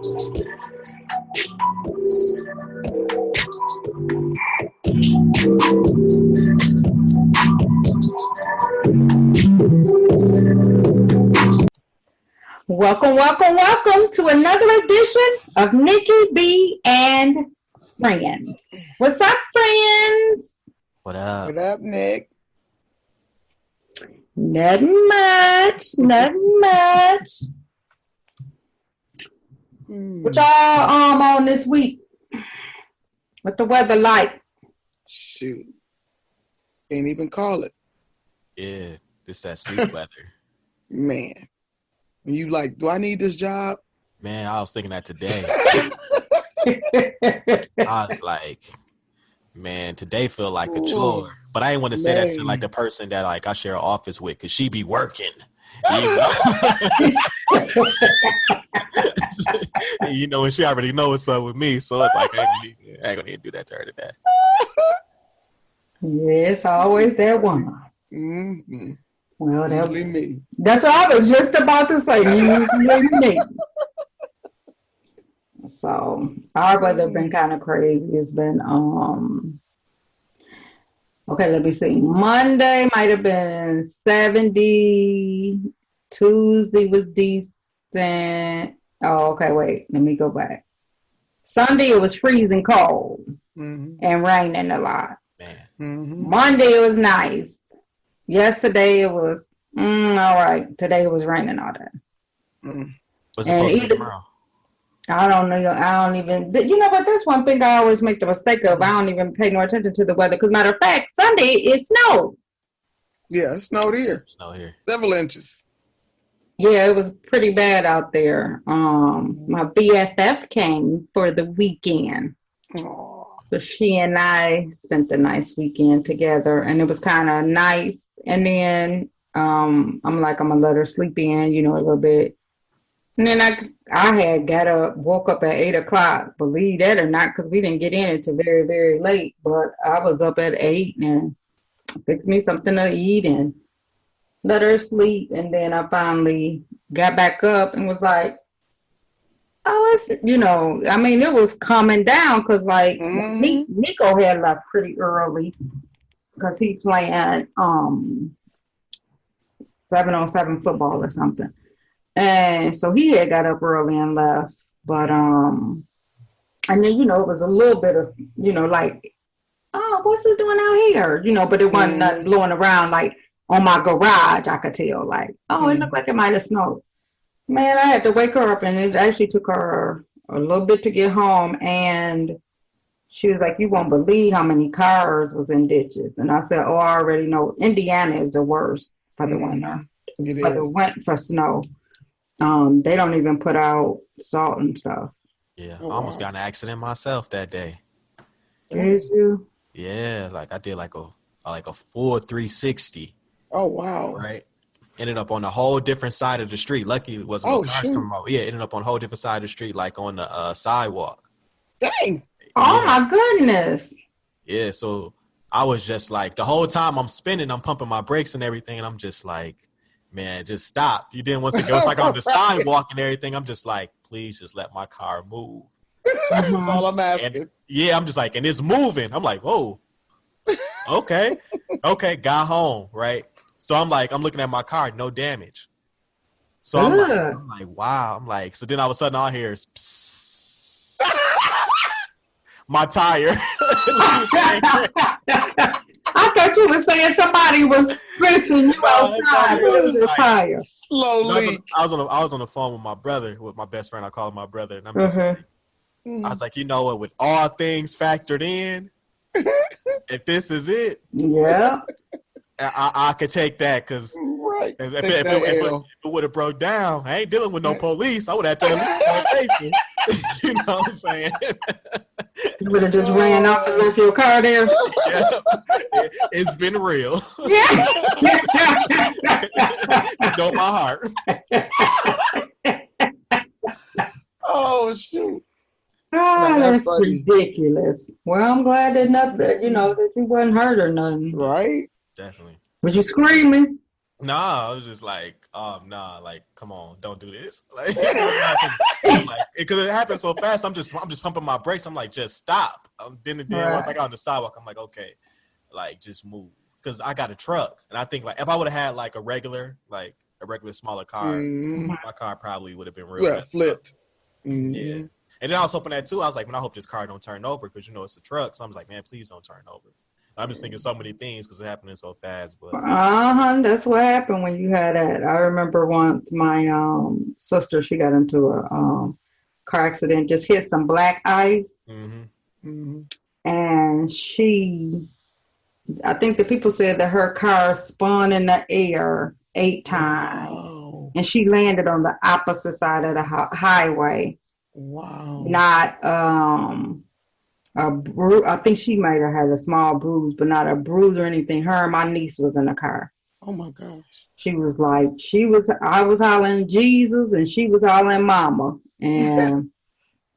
Welcome to another edition of Nikki B and Friends. What's up, friends? What up? What up, Nick? Nothing much. What y'all on this week? What the weather like? Shoot. Can't even call it. Yeah, this that sleep weather. Man. And you like, do I need this job? Man, I was thinking that today. I was like, man, today feel like a chore. But I didn't want to say that to like the person that like I share an office with, because she be working. You know, and she already know what's up with me. So it's like, I ain't gonna need to do that to her today. Yeah, it's always that one. Mm-hmm. Well, usually me. That's what I was just about to say. Usually me. So our weather been kind of crazy. It's been okay, let me see. Monday might have been 70. Tuesday was decent. Oh, okay, wait. Let me go back. Sunday it was freezing cold and raining a lot. Man. Mm-hmm. Monday it was nice. Yesterday it was all right. Today it was raining all day. What's supposed to be tomorrow? I don't know. I don't even. You know what? That's one thing I always make the mistake of. I don't even pay no attention to the weather. Because matter of fact, Sunday it snowed. Yeah, it snowed here. Several inches. Yeah, it was pretty bad out there. My BFF came for the weekend. Aww. So she and I spent a nice weekend together, and it was kind of nice. And then I'm like, I'm gonna let her sleep in, a little bit. And then I had woke up at 8:00. Believe that or not, because we didn't get in until very, very late. But I was up at 8 and fixed me something to eat and let her sleep. And then I finally got back up and was like, oh, it's, it was calming down because, like, Nico had left pretty early because he playing 7-on-7 football or something. And so he had got up early and left. But, and then, it was a little bit of, like, oh, what's he doing out here? But it wasn't nothing blowing around, like, on my garage, I could tell, like, oh, it looked like it might have snowed. Man, I had to wake her up, and it actually took her a little bit to get home. And she was like, you won't believe how many cars was in ditches. And I said, oh, I already know. Indiana is the worst for the winter. For snow. They don't even put out salt and stuff. Yeah, I almost got in an accident myself that day. Did you? Yeah, like I did like a full 360. Oh, wow. Right? Ended up on a whole different side of the street. Lucky it wasn't no cars coming over. Yeah, ended up on a whole different side of the street, like on the sidewalk. Dang. Oh, my goodness. Yeah, so I was just like, the whole time I'm spinning, I'm pumping my brakes and everything, and I'm just like, man, just stop. You didn't want to go. It's like on the sidewalk and everything. I'm just like, please just let my car move. That's all I'm asking. And, I'm just like, and it's moving. I'm like, whoa. Okay. Got home, right? So I'm looking at my car, no damage. So I'm like, wow. I'm like, so then all of a sudden all I hear is psst. My tire. I thought you were saying somebody was pressing you outside with the tire. Slowly. I was on the phone with my brother, with my best friend. I call him my brother. And I'm just like, I was like, you know what, with all things factored in, if this is it, yeah, I could take that, because if it would have broke down, I ain't dealing with no police. I would have to leave. You know what I'm saying? You would have just ran off and left your car there. Yeah. It's been real. Yeah. You know my heart. Oh, shoot. Oh, that's ridiculous. Well, I'm glad that that you wasn't hurt or nothing. Right? Definitely. Was you screaming? Nah, I was just like, nah, like, come on, don't do this. Like, I'm like, because it happened so fast. I'm just pumping my brakes. I'm like, just stop. Then once I got on the sidewalk, I'm like, okay, like just move, because I got a truck, and I think like if I would have had like a regular smaller car, my car probably would have been real. Would have flipped. Yeah. And then I was hoping that too. I was like, man, I hope this car don't turn over, because it's a truck. So I was like, man, please don't turn over. I'm just thinking so many things because it's happening so fast. But that's what happened when you had that. I remember once my sister, she got into a car accident, just hit some black ice, and I think the people said that her car spun in the air 8 times, and she landed on the opposite side of the highway. Wow! Not I think she might have had a small bruise, but not a bruise or anything. Her and my niece was in the car. Oh my gosh. She was like, I was hollering Jesus and she was hollering mama. And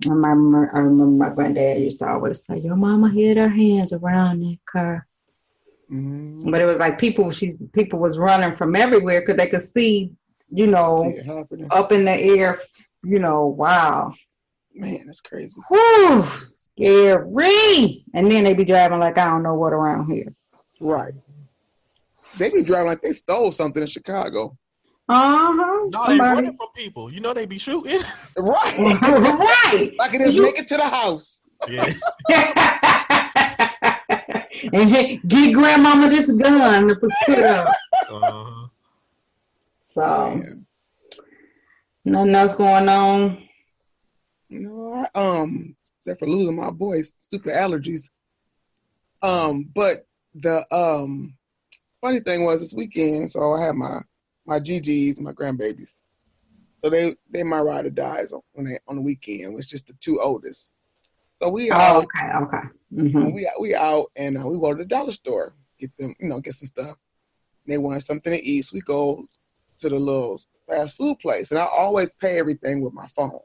I remember my granddad used to always say, your mama hid her hands around that car. But it was like people was running from everywhere because they could see, up in the air, wow. Man, that's crazy. Whew, scary. And then they be driving like I don't know what around here. Right. They be driving like they stole something in Chicago. No, they running from people. They be shooting. Right. Right. Like it is make it to the house. Yeah. And get grandmama this gun to put up. So, nothing else going on. Except for losing my voice, stupid allergies. But the funny thing was this weekend, so I had my GGs, my grandbabies. So they my ride or dies on the weekend. It was just the 2 oldest. So we out. Okay. Mm-hmm. We out and we go to the dollar store, get them, get some stuff. And they wanted something to eat, so we go to the little fast food place, and I always pay everything with my phone.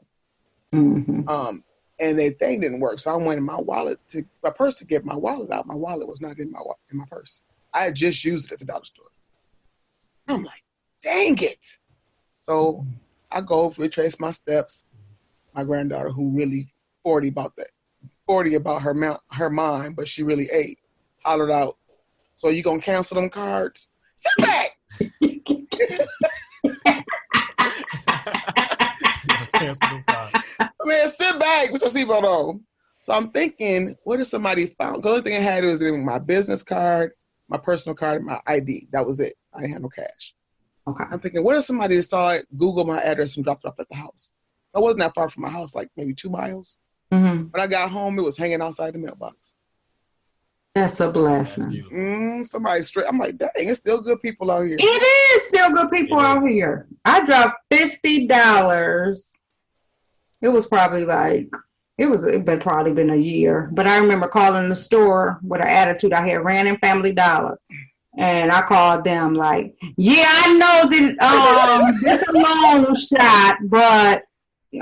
And the thing didn't work, so I went in my purse to get my wallet out. My wallet was not in my purse. I had just used it at the dollar store. I'm like, dang it! So I go retrace my steps. My granddaughter, who really 40 about her mind, but she really 8, hollered out, "So you gonna cancel them cards? Sit back!" Cancel them cards. Man, sit back with your seatbelt on. So I'm thinking, what if somebody found? The only thing I had was my business card, my personal card, and my ID. That was it. I didn't have no cash. Okay. I'm thinking, what if somebody saw it, Googled my address, and dropped it off at the house? I wasn't that far from my house, like maybe 2 miles. When I got home, it was hanging outside the mailbox. That's a blessing. Somebody straight. I'm like, dang, it's still good people out here. It is still good people out here. I dropped $50. It was probably it probably been a year. But I remember calling the store with an attitude. I had ran in Family Dollar. And I called them like, yeah, I know that this is a long shot, but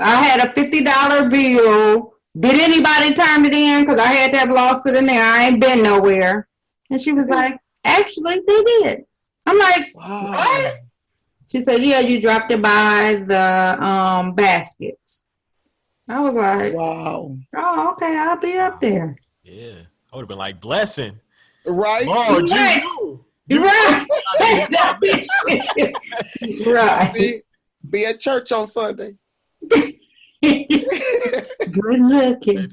I had a $50 bill. Did anybody turn it in? Because I had to have lost it in there. I ain't been nowhere. And she was like, actually, they did. I'm like, wow. What? She said, yeah, you dropped it by the baskets. I was like, wow. Oh, okay, I'll be up there. Yeah. I would have been like, blessing. Right? Lord, right. You right. Right. Be at church on Sunday. Good looking.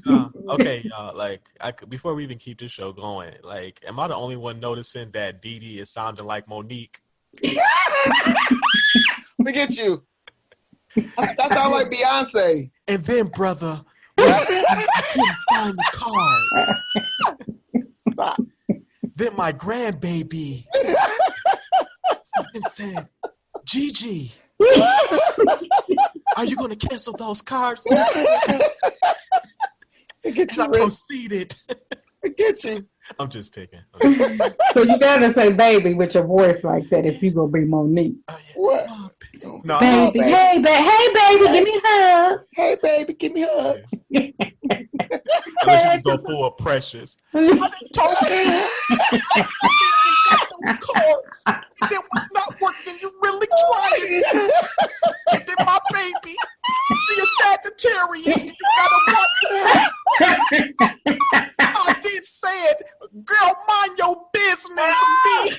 Okay, y'all. Like, before we even keep this show going, like, am I the only one noticing that Dee Dee is sounding like Monique? Look at you. That sounds like Beyonce. And then, brother, I couldn't find the card. Then my grandbaby said, Gigi, are you going to cancel those cards? And I proceeded. Get you. I'm just picking. So you gotta say baby with your voice like that if you gonna be Monique. Oh, yeah. What? No, baby, hey baby, give me a hug. Hey baby, give me hugs. Unless you just go full of Precious. I told you. Cards. It was not working. You really tried it. And then my baby, She a Sagittarius. You gotta watch. I then said, girl, mind your business, me.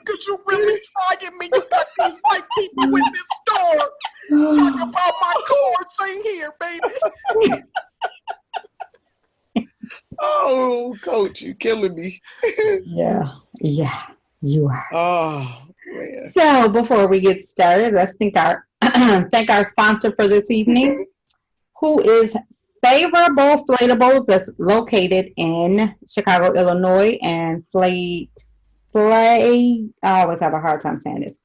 Cause you really trying me. You got these white people in this store. Talk about my cards ain't here, baby. Oh, Coach, you killing me. Yeah, you are. Oh, man. So before we get started, let's thank our sponsor for this evening, who is Favorable Flatables, that's located in Chicago, Illinois, and I always have a hard time saying this.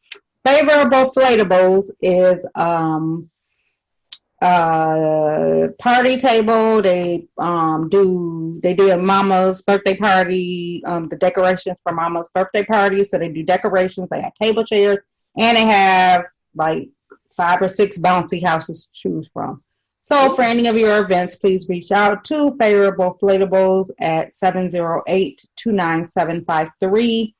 Favorable Flatables is party table. They did Mama's birthday party, the decorations for Mama's birthday party. So they do decorations, they have table chairs, and they have like 5 or 6 bouncy houses to choose from. So for any of your events, please reach out to Favorable Flatables at 708-2975360.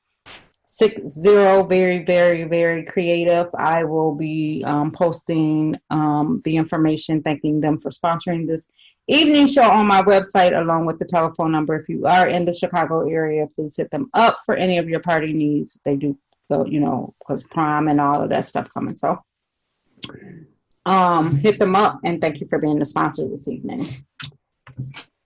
Very, very, very creative. I will be posting the information, thanking them for sponsoring this evening show on my website, along with the telephone number. If you are in the Chicago area, please hit them up for any of your party needs. They do, so, because prom and all of that stuff coming. So hit them up, and thank you for being the sponsor this evening.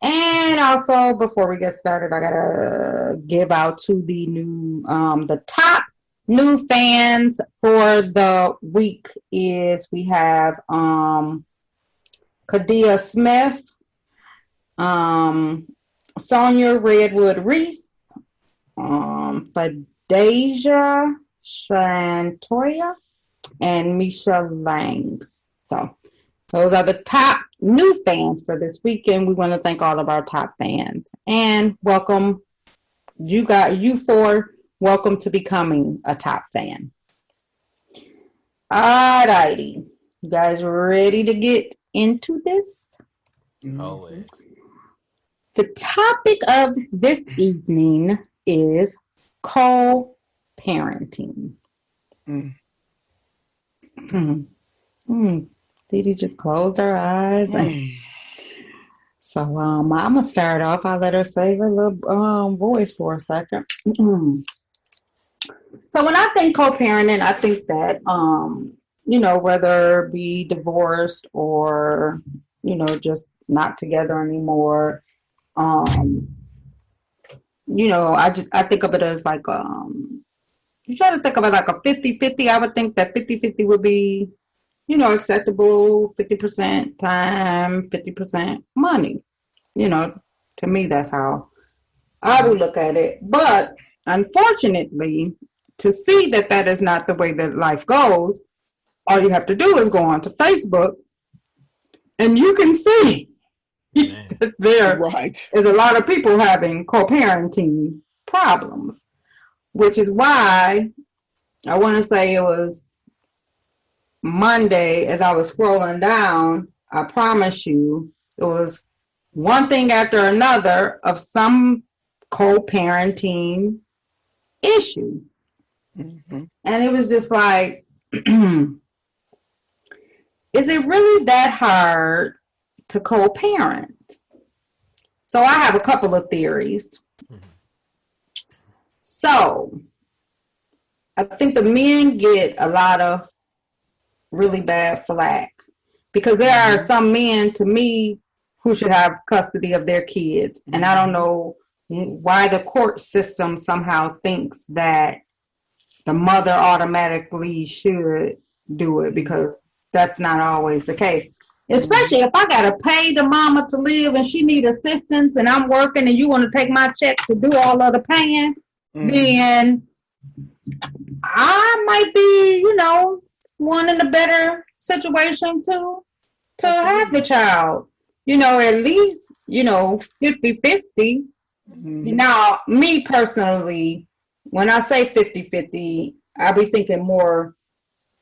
And also, before we get started, I gotta give out to the new, the top new fans for the week is we have Kadia Smith, Sonia Redwood Reese, Fadeja Shantoya, and Misha Lang. So those are the top new fans for this weekend. We want to thank all of our top fans and welcome you four. Welcome to becoming a top fan. All righty. You guys ready to get into this? Always. The topic of this evening is co-parenting. Didi just closed her eyes. So I'm going to start off. I'll let her save her little voice for a second. So when I think co-parenting, I think that, whether be divorced or, just not together anymore, I think of it as like, you try to think of it like a 50-50. I would think that 50-50 would be, acceptable, 50% time, 50% money. To me, that's how I would look at it. But unfortunately, to see that that is not the way that life goes, all you have to do is go on to Facebook and you can see that there is a lot of people having co-parenting problems, which is why I want to say it was Monday as I was scrolling down. I promise you, it was one thing after another of some co-parenting issue. Mm-hmm. And it was just like, is it really that hard to co-parent? So I have a couple of theories. Mm-hmm. So I think the men get a lot of really bad flack because there are some men, to me, who should have custody of their kids. And I don't know why the court system somehow thinks that the mother automatically should do it, because that's not always the case. Especially if I got to pay the mama to live and she need assistance and I'm working and you want to take my check to do all of the paying, then I might be, one in a better situation to have the child, at least, 50-50. Now, me personally, when I say 50-50, I'll be thinking more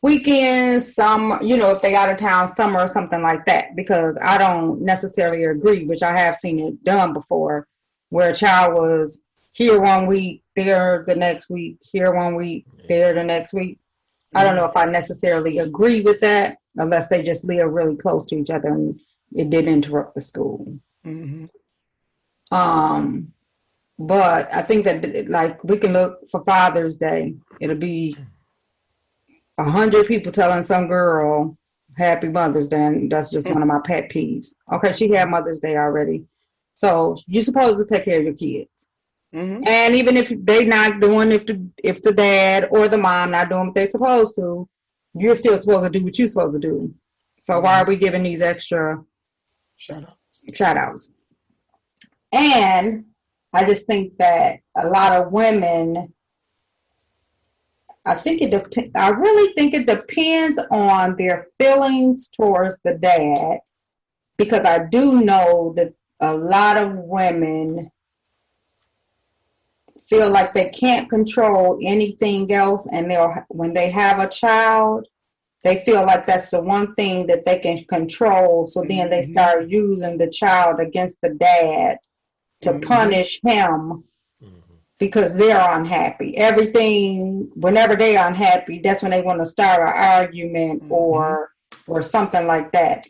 weekends, some, if they out of town, summer or something like that, because I don't necessarily agree, which I have seen it done before, where a child was here one week, there the next week, here one week, there the next week. I don't know if I necessarily agree with that, unless they just live really close to each other and it didn't interrupt the school. Mm-hmm. But I think that like we can look for Father's Day. It'll be 100 people telling some girl Happy Mother's Day, and that's just one of my pet peeves. Okay, she had Mother's Day already, so you're supposed to take care of your kids. Mm-hmm. And even if they not doing, if the dad or the mom not doing what they're supposed to, you're still supposed to do what you're supposed to do. So why are we giving these extra shout outs? And I just think that a lot of women, I really think it depends on their feelings towards the dad, because I do know that a lot of women feel like they can't control anything else, and when they have a child, they feel like that's the one thing that they can control. So then they start using the child against the dad to punish him because they're unhappy. Everything, whenever they're unhappy, that's when they want to start an argument or something like that.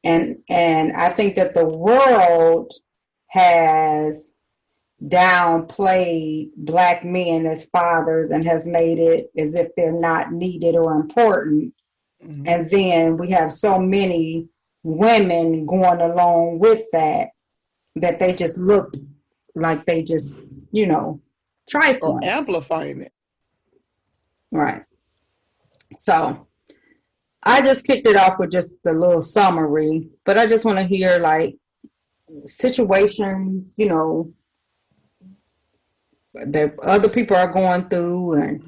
And I think that the world has downplayed Black men as fathers and has made it as if they're not needed or important. And then we have so many women going along with that they just look like they just, trifling. Or amplifying it. Right. So I just kicked it off with just a little summary, but I just want to hear like situations, that other people are going through, and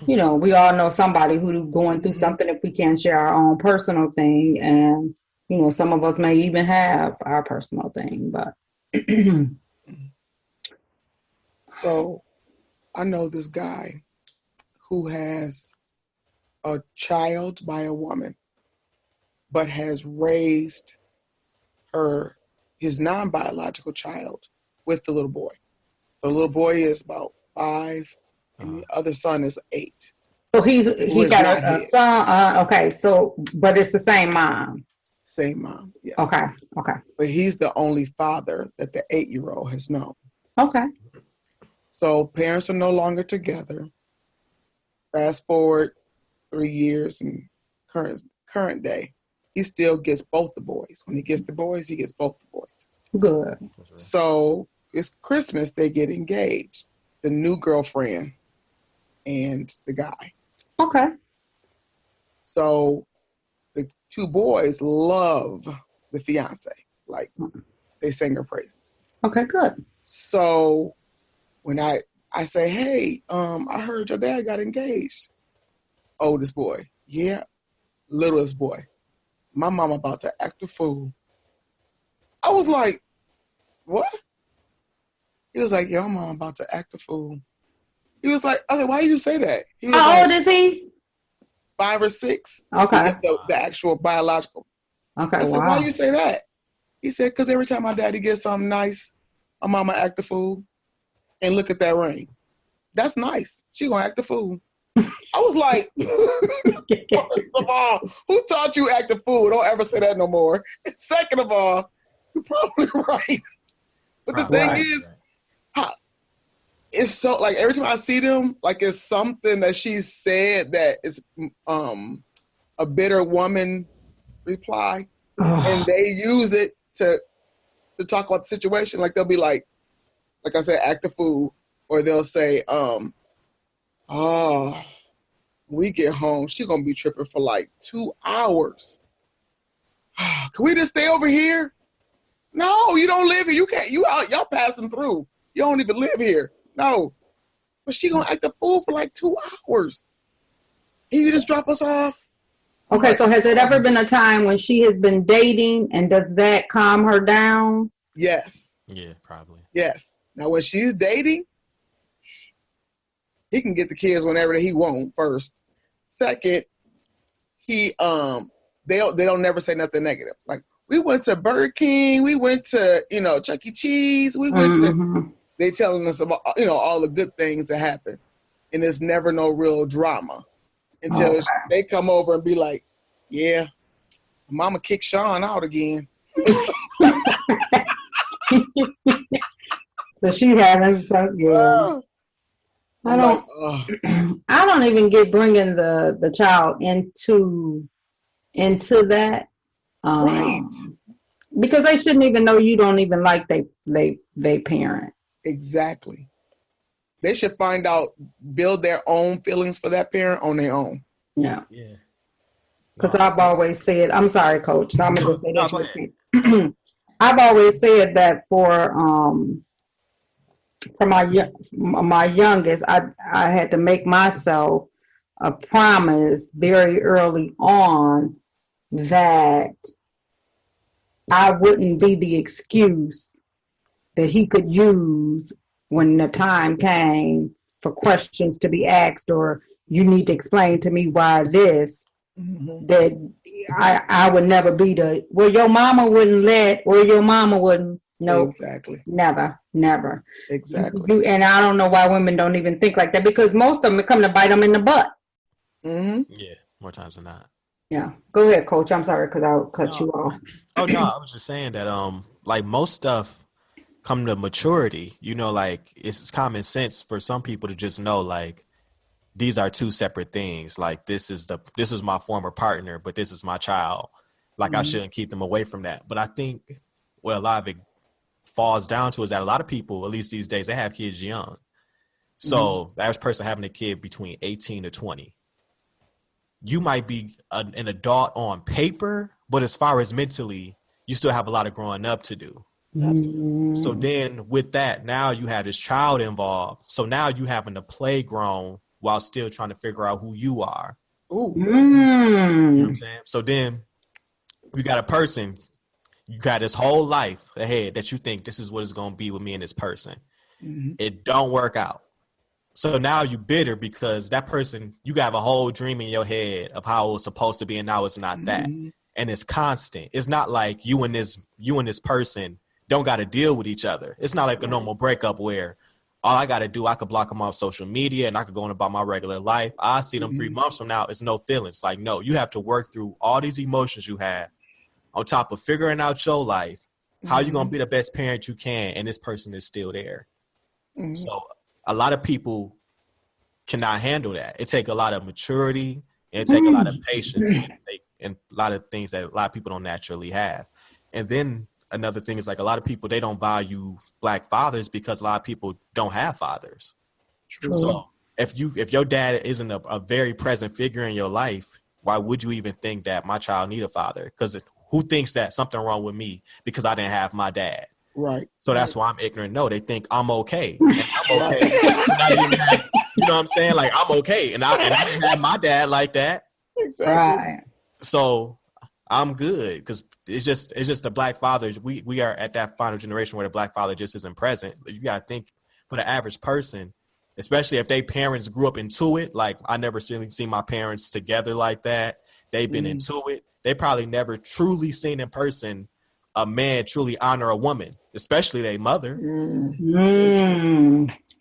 we all know somebody who's going through something if we can't share our own personal thing. And some of us may even have our personal thing, but so I know this guy who has a child by a woman, but has raised his non-biological child with the little boy. So the little boy is about 5, and the other son is 8. So he got a son. Okay, so but it's the same mom. Same mom. Yes. Okay. But he's the only father that the 8-year-old has known. Okay. So parents are no longer together. Fast forward 3 years and current day, he still gets both the boys. When he gets the boys, he gets both the boys. Good. So it's Christmas, they get engaged. The new girlfriend and the guy. Okay. So the 2 boys love the fiance. Like, they sing her praises. Okay, good. So when I say, hey, I heard your dad got engaged. Oldest boy. Yeah. Littlest boy. My mom about to act a fool. I was like, what? He was like, your mom about to act a fool. He was like, I was like, why do you say that? He was How old is he? 5 or 6. Okay. The actual biological. Okay, I said, why you say that? He said, because every time my daddy gets something nice, my mama act a fool. And look at that ring. That's nice. She gonna act a fool. I was like, first of all, who taught you act a fool? Don't ever say that no more. Second of all, you're probably right. But the thing is, it's so, like, every time I see them, like, it's something that she said that is a bitter woman reply. And they use it to talk about the situation. Like, they'll be like I said, act a fool. Or they'll say, when we get home, she's going to be tripping for like 2 hours. Can we just stay over here? No, you don't live here. You can't. Y'all passing through. You don't even live here. No. But she going to act a fool for like 2 hours. Can you just drop us off? Okay, so has it ever been a time when she has been dating, and does that calm her down? Yes. Yeah, probably. Yes. Now, when she's dating, he can get the kids whenever he want. First, second, they don't never say nothing negative. Like, we went to Burger King, we went to Chuck E. Cheese, we went to. They telling us about all the good things that happen, and there's never no real drama until they come over and be like, yeah, Mama kicked Sean out again. So she having some, yeah. I don't even get bringing the child into that. Right. Because they shouldn't even know you don't even like they parent. Exactly. They should find out, build their own feelings for that parent on their own. Yeah. Yeah. Because I've always said, I'm sorry, Coach. I'm gonna just say this. Go ahead. I've always said that for my youngest, I had to make myself a promise very early on that I wouldn't be the excuse that he could use when the time came for questions to be asked, or you need to explain to me why this. Mm-hmm. That I would never be your mama wouldn't let, or your mama wouldn't. No, exactly. Never. Exactly. And I don't know why women don't even think like that, because most of them come to bite them in the butt. Mm-hmm. Yeah, more times than not. Yeah. Go ahead, Coach. I'm sorry because I'll cut you off. Oh no, I was just saying that like most stuff come to maturity. Like it's common sense for some people to just know like these are two separate things. Like this is my former partner, but this is my child. Like I shouldn't keep them away from that. But I think a lot of it falls down to is that a lot of people, at least these days, they have kids young. So the average person having a kid between 18 to 20. You might be an adult on paper, but as far as mentally, you still have a lot of growing up to do. So then with that, now you have this child involved. So now you having to play grown while still trying to figure out who you are. Ooh. You know what I'm saying? So then you got a person, you got this whole life ahead that you think this is what it's going to be with me and this person. Mm-hmm. It don't work out. So now you bitter because that person, you got a whole dream in your head of how it was supposed to be, and now it's not that. And it's constant. It's not like you and this person don't got to deal with each other. It's not like a normal breakup where all I got to do, I could block them off social media and I could go on about my regular life. I see them 3 months from now. It's no feelings. Like, no, you have to work through all these emotions you have on top of figuring out your life, how you going to be the best parent you can, and this person is still there. So a lot of people cannot handle that. It takes a lot of maturity, and it takes a lot of patience, and a lot of things that a lot of people don't naturally have. And then another thing is like a lot of people, they don't value Black fathers because a lot of people don't have fathers. True. So if your dad isn't a very present figure in your life, why would you even think that my child need a father? Because who thinks that something wrong with me because I didn't have my dad? Right. So that's why I'm ignorant. No, they think I'm okay. And I'm okay. You know what I'm saying? Like I'm okay. And I didn't have my dad like that. Exactly. Right. So I'm good because it's just the Black father. We are at that final generation where the Black father just isn't present. You got to think for the average person, especially if they parents grew up into it. Like I never seen my parents together like that. They've been into it. They probably never truly seen in person a man truly honor a woman, especially their mother.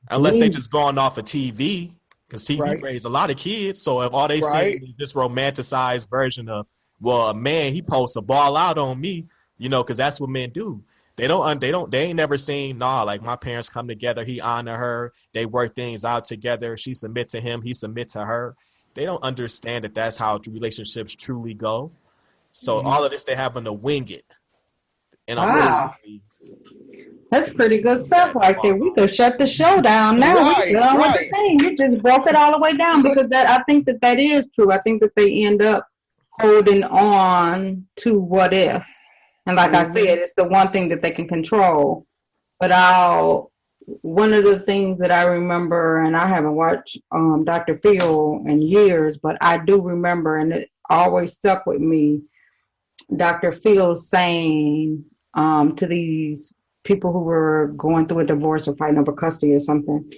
Unless they just gone off of TV, because TV raised a lot of kids. So if all they see is this romanticized version of, well, a man, he posts a ball out on me, because that's what men do. They ain't never seen, like my parents come together, he honor her, they work things out together, she submit to him, he submit to her. They don't understand that that's how relationships truly go. So all of this, they having to wing it. And wow. That's pretty good stuff right there. We could shut the show down now. We're done with the thing. You just broke it all the way down because I think that is true. I think that they end up holding on to what if. And like I said, it's the one thing that they can control. But one of the things that I remember, and I haven't watched Dr. Phil in years, but I do remember, and it always stuck with me, Dr. Phil saying to these people who were going through a divorce or fighting over custody or something,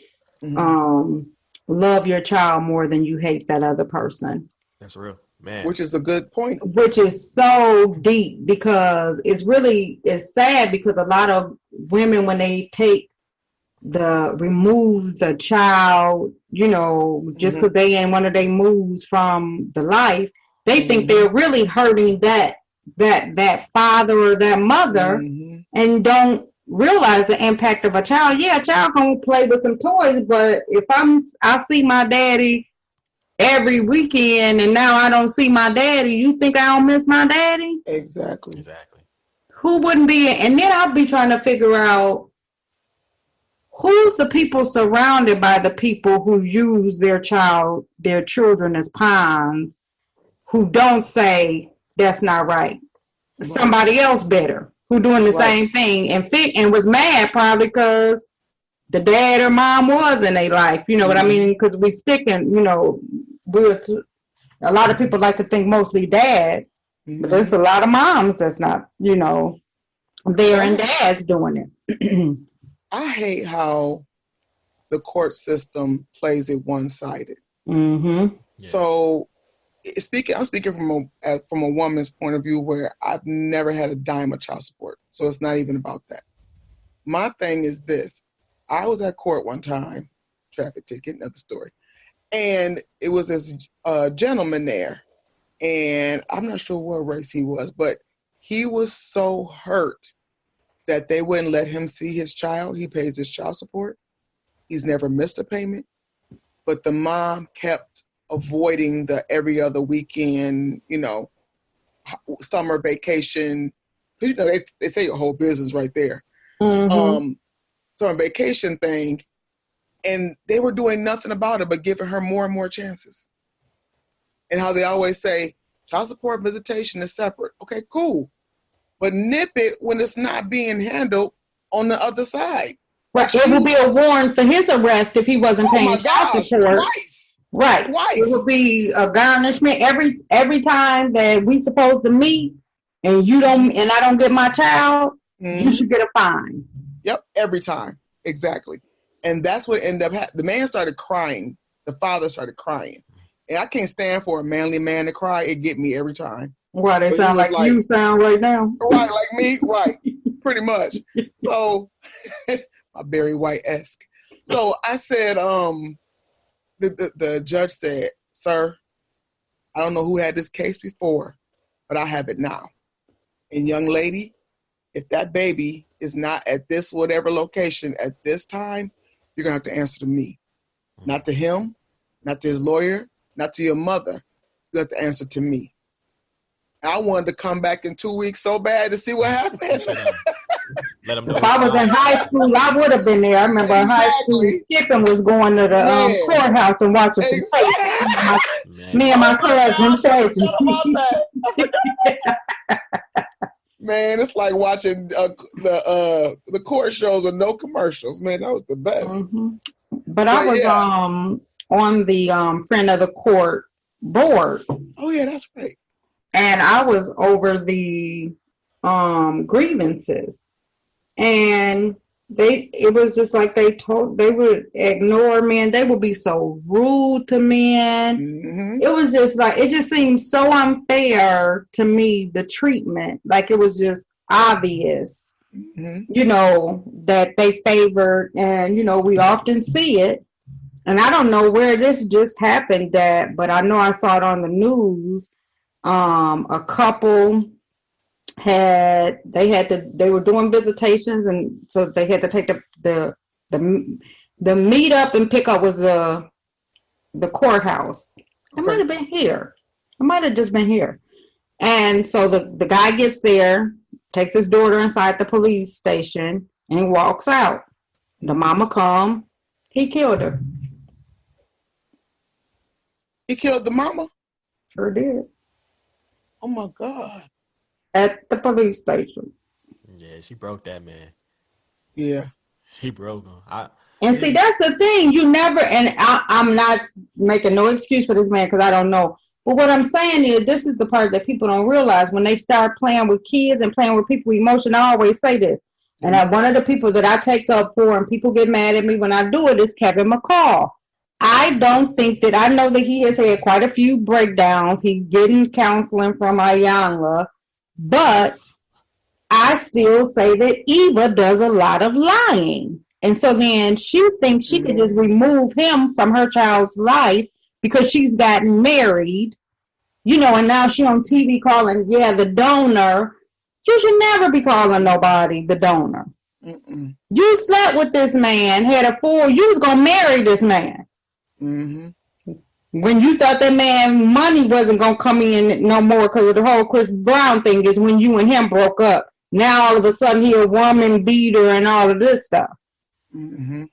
love your child more than you hate that other person. That's real, man. Which is a good point. Which is so deep because it's sad because a lot of women, when they remove the child, just because they in one of their moves from the life, they think they're really hurting that that father or that mother and don't realize the impact of a child. Yeah, a child can play with some toys, but if I see my daddy every weekend and now I don't see my daddy, you think I don't miss my daddy? Exactly. Who wouldn't be? And then I'll be trying to figure out who's the people surrounded by the people who use their children as pawns, who don't say that's not right. Somebody else better who doing the same thing and was mad probably because the dad or mom was in their life. You know what I mean? Because we sticking, a lot of people like to think mostly dad, but there's a lot of moms that's not, there and dad's doing it. I hate how the court system plays it one-sided. So I'm speaking from a woman's point of view where I've never had a dime of child support. So it's not even about that. My thing is this. I was at court one time, traffic ticket, another story. And it was this gentleman there. And I'm not sure what race he was, but he was so hurt that they wouldn't let him see his child. He pays his child support. He's never missed a payment. But the mom kept avoiding the every other weekend, summer vacation. Because, they say your whole business right there. Summer vacation thing. And they were doing nothing about it but giving her more and more chances. And how they always say, child support visitation is separate. Okay, cool. But nip it when it's not being handled on the other side. Right. It would be a warrant for his arrest if he wasn't paying child support. Twice. Right. Twice. It would be a garnishment every time that we supposed to meet and I don't get my child, you should get a fine. Yep, every time. Exactly. And that's what ended up happening. The man started crying. The father started crying. And I can't stand for a manly man to cry. It get me every time. Why, they sound like you sound right now? Right, like me? Right. Pretty much. So, my Barry White-esque. So, I said, the judge said, sir, I don't know who had this case before, but I have it now. And young lady, if that baby is not at this whatever location at this time, you're going to have to answer to me. Not to him, not to his lawyer, not to your mother. You have to answer to me. I wanted to come back in 2 weeks so bad to see what happened. Let them know. If I was in high school, I would have been there. I remember in high school, skipping was going to the courthouse and watching some tapes. Me and my cousin. Man, it's like watching the court shows with no commercials. Man, that was the best. But I was on the friend of the court board. Oh yeah, that's right. And I was over the grievances, and it was just like they would ignore me, and they would be so rude to me. And it was just like, it just seemed so unfair to me, the treatment. Like it was just obvious, that they favored, and we often see it. And I don't know where this just happened but I know I saw it on the news. A couple they were doing visitations, and so they had to take the meet up and pick up was the courthouse. It might have been here. It might have just been here. And so the guy gets there, takes his daughter inside the police station, and walks out. The mama come. He killed her. He killed the mama? Sure did. Oh my God. At the police station. Yeah, she broke that man. Yeah. She broke him. See, that's the thing. You never, and I'm not making no excuse for this man because I don't know. But what I'm saying is, this is the part that people don't realize. When they start playing with kids and playing with people's emotion, I always say this. And one of the people that I take up for, and people get mad at me when I do it, is Kevin McCall. I don't think that, I know that he has had quite a few breakdowns. He's getting counseling from Ayanla, but I still say that Eva does a lot of lying. And so then she thinks she could just remove him from her child's life because she's gotten married, and now she on TV calling, the donor. You should never be calling nobody the donor. Mm-mm. You slept with this man, had a fool. You was gonna marry this man. Mm-hmm. When you thought that man money wasn't gonna come in no more because of the whole Chris Brown thing is when you and him broke up. Now all of a sudden he a woman beater and all of this stuff. Mm-hmm.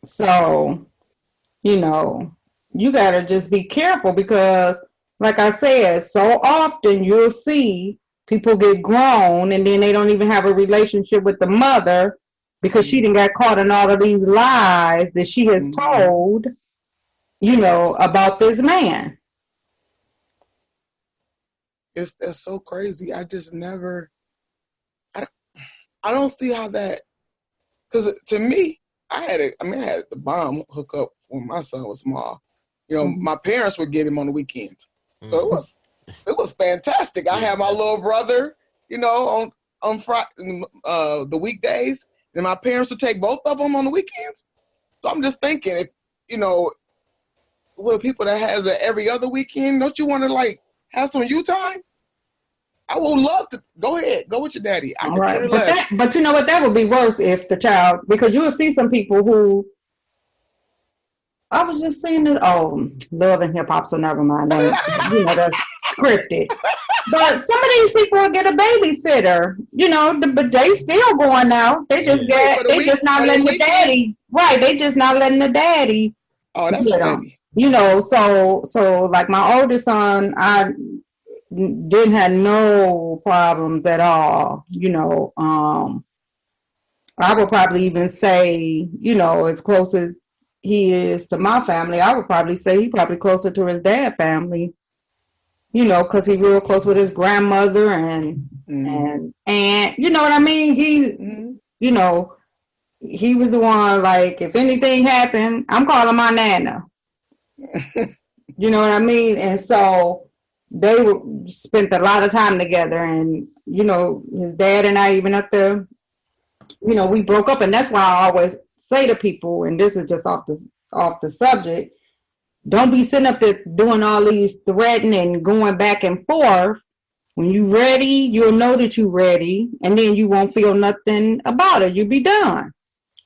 So, you gotta just be careful because, like I said, so often you'll see people get grown and then they don't even have a relationship with the mother because she done got caught in all of these lies that she has told, about this man. That's so crazy. I just never, I don't see how that, because to me, I had the bomb hook up when my son was small. My parents would get him on the weekends. So it was fantastic. I had my little brother, on Friday, the weekdays, and my parents would take both of them on the weekends. So I'm just thinking, if with people that has it every other weekend, don't you want to have some you time? I would love to. Go ahead, go with your daddy. I could care less. But you know what? That would be worse if the child, because you will see some people who. I was just saying that. Oh, love and hip hop. So never mind. That's scripted. But some of these people will get a babysitter. But they still going out. They just just not letting the daddy. Right. They just not letting the daddy. Oh, that's crazy. So like my oldest son, I didn't have no problems at all. I would probably even say, as close as he is to my family, I would probably say he probably closer to his dad family, because he real close with his grandmother and you know what I mean? He, he was the one, if anything happened, I'm calling my nana. You know what I mean? And so they spent a lot of time together, and his dad and I, even up there, we broke up, and that's why I always say to people, and this is just off the subject, don't be sitting up there doing all these threatening, going back and forth. When you're ready, you'll know that you're ready, and then you won't feel nothing about it. You'll be done.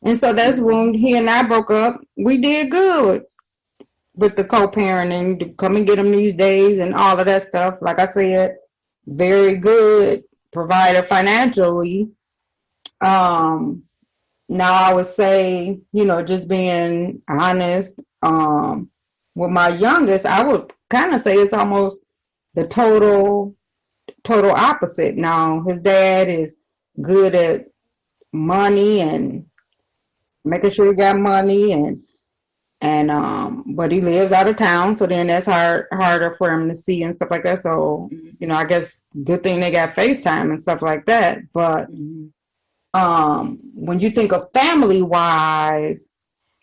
And so that's when he and I broke up. We did good with the co-parenting, to come and get him these days and all of that stuff. Like I said, very good provider financially. Now I would say, just being honest, with my youngest, I would kind of say it's almost the total opposite. Now his dad is good at money and making sure he got money and but he lives out of town, so then that's harder for him to see and stuff like that. So, I guess good thing they got FaceTime and stuff like that. But when you think of family wise,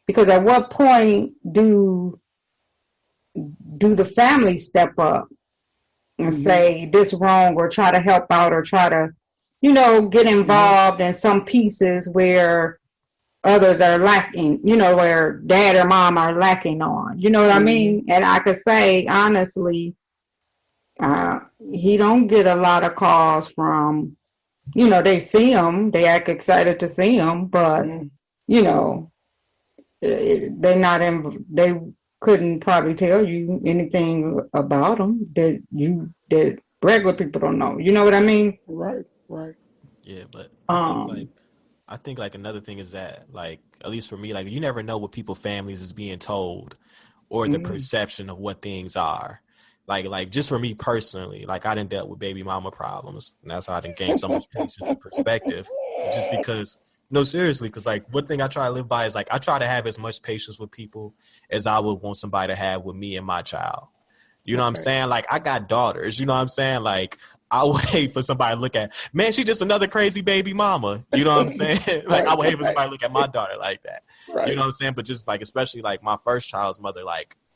because at what point do the family step up and say this wrong, or try to help out, or try to, get involved in some pieces where others are lacking, where dad or mom are lacking on, you know what I mean? And I could say, honestly, he don't get a lot of calls from, they see him, they act excited to see him, but, they're not in, they couldn't probably tell you anything about him that regular people don't know. You know what I mean? Right. Yeah, but I think another thing is that, at least for me, you never know what people's families is being told or the perception of what things are. Just for me personally, I done dealt with baby mama problems, and that's how I done gained so much patience and perspective. Just because, no, seriously, because one thing I try to live by is I try to have as much patience with people as I would want somebody to have with me and my child. You know what I'm saying? I got daughters, you know what I'm saying? I would hate for somebody to look at, man, she just another crazy baby mama. You know what I'm saying? I would hate for somebody to look at my daughter like that. Right. You know what I'm saying? But just especially my first child's mother,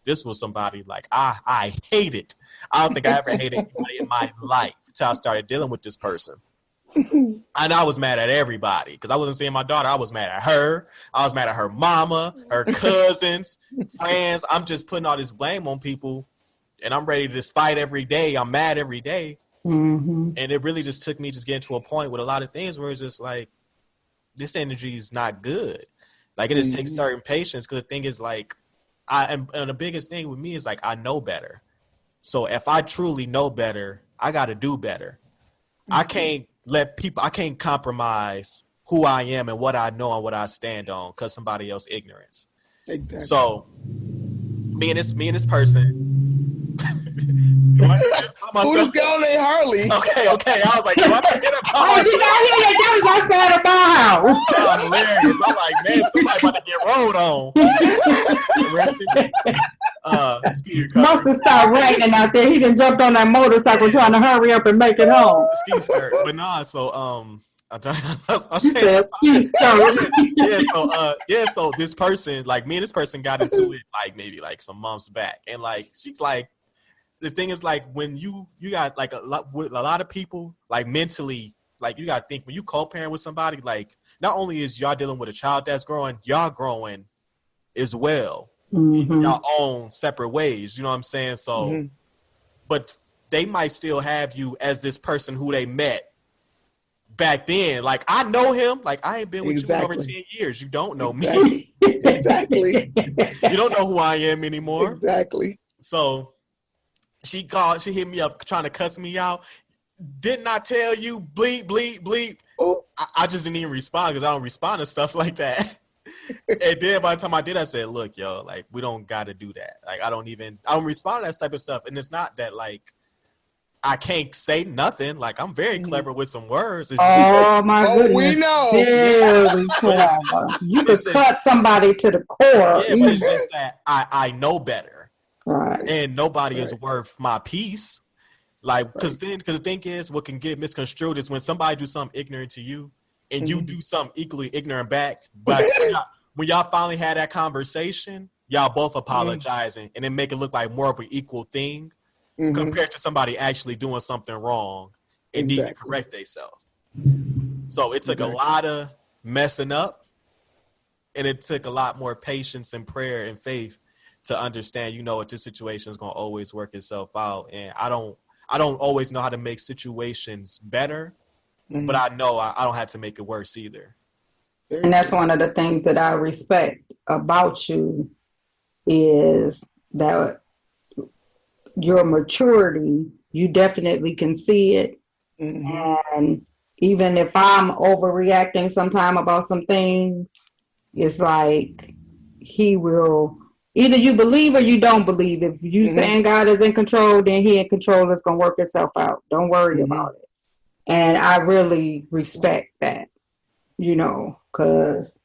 this was somebody I hated. I don't think I ever hated anybody in my life until I started dealing with this person. And I was mad at everybody because I wasn't seeing my daughter. I was mad at her. I was mad at her mama, her cousins, friends. I'm just putting all this blame on people. and I'm ready to just fight every day. I'm mad every day. Mm-hmm. And it really just took me just getting to a point with a lot of things where it's just like, this energy is not good. Like, it just takes certain patience, because the thing is, like, and the biggest thing with me is, like, I know better. So if I truly know better, I got to do better. I can't compromise who I am and what I know and what I stand on because somebody else's ignorance. Exactly. So me and this person. Who this girl named Harley? Okay. I was like, do I forget about Oh, you got here that was outside of my house. Oh, hilarious. I'm like, man, somebody about to get rolled on. Must have stopped raining out there. He done jumped on that motorcycle trying to hurry up and make it home. Ski skirt. But nah, so you said ski skirt. So this person, like, me and this person got into it like maybe like some months back. And like, she's like, the thing is, like, when you got like a lot of people, like, mentally, like, you got to think when you co-parent with somebody, like, not only is y'all dealing with a child that's growing, y'all growing as well in your own separate ways. You know what I'm saying? So, but they might still have you as this person who they met back then. Like, I know him. Like, I ain't been with you for over 10 years. You don't know me. Exactly. You don't know who I am anymore. Exactly. So she hit me up trying to cuss me out. Didn't I tell you, bleep, bleep, bleep? Oh. I just didn't even respond because I don't respond to stuff like that. And then by the time I did, I said, look, yo, like, we don't got to do that. Like, I don't respond to that type of stuff. And it's not that, like, I can't say nothing. Like, I'm very clever with some words. It's my goodness. We know. Very clever. You could cut somebody to the core. Yeah, but it's just that I know better. Right. And nobody is worth my peace. Like, because the thing is, what can get misconstrued is when somebody do something ignorant to you and you do something equally ignorant back. But when y'all finally had that conversation, y'all both apologizing and then make it look like more of an equal thing compared to somebody actually doing something wrong and need to correct themselves. So it took a lot of messing up, and it took a lot more patience and prayer and faith to understand, you know, what this situation is going to always work itself out. And I don't always know how to make situations better, but I know I don't have to make it worse either. And that's one of the things that I respect about you is that your maturity, you definitely can see it. And even if I'm overreacting sometime about some things, it's like he will, either you believe or you don't believe. If you saying God is in control, then he in control. It's going to work itself out. Don't worry about it. And I really respect that, you know, because,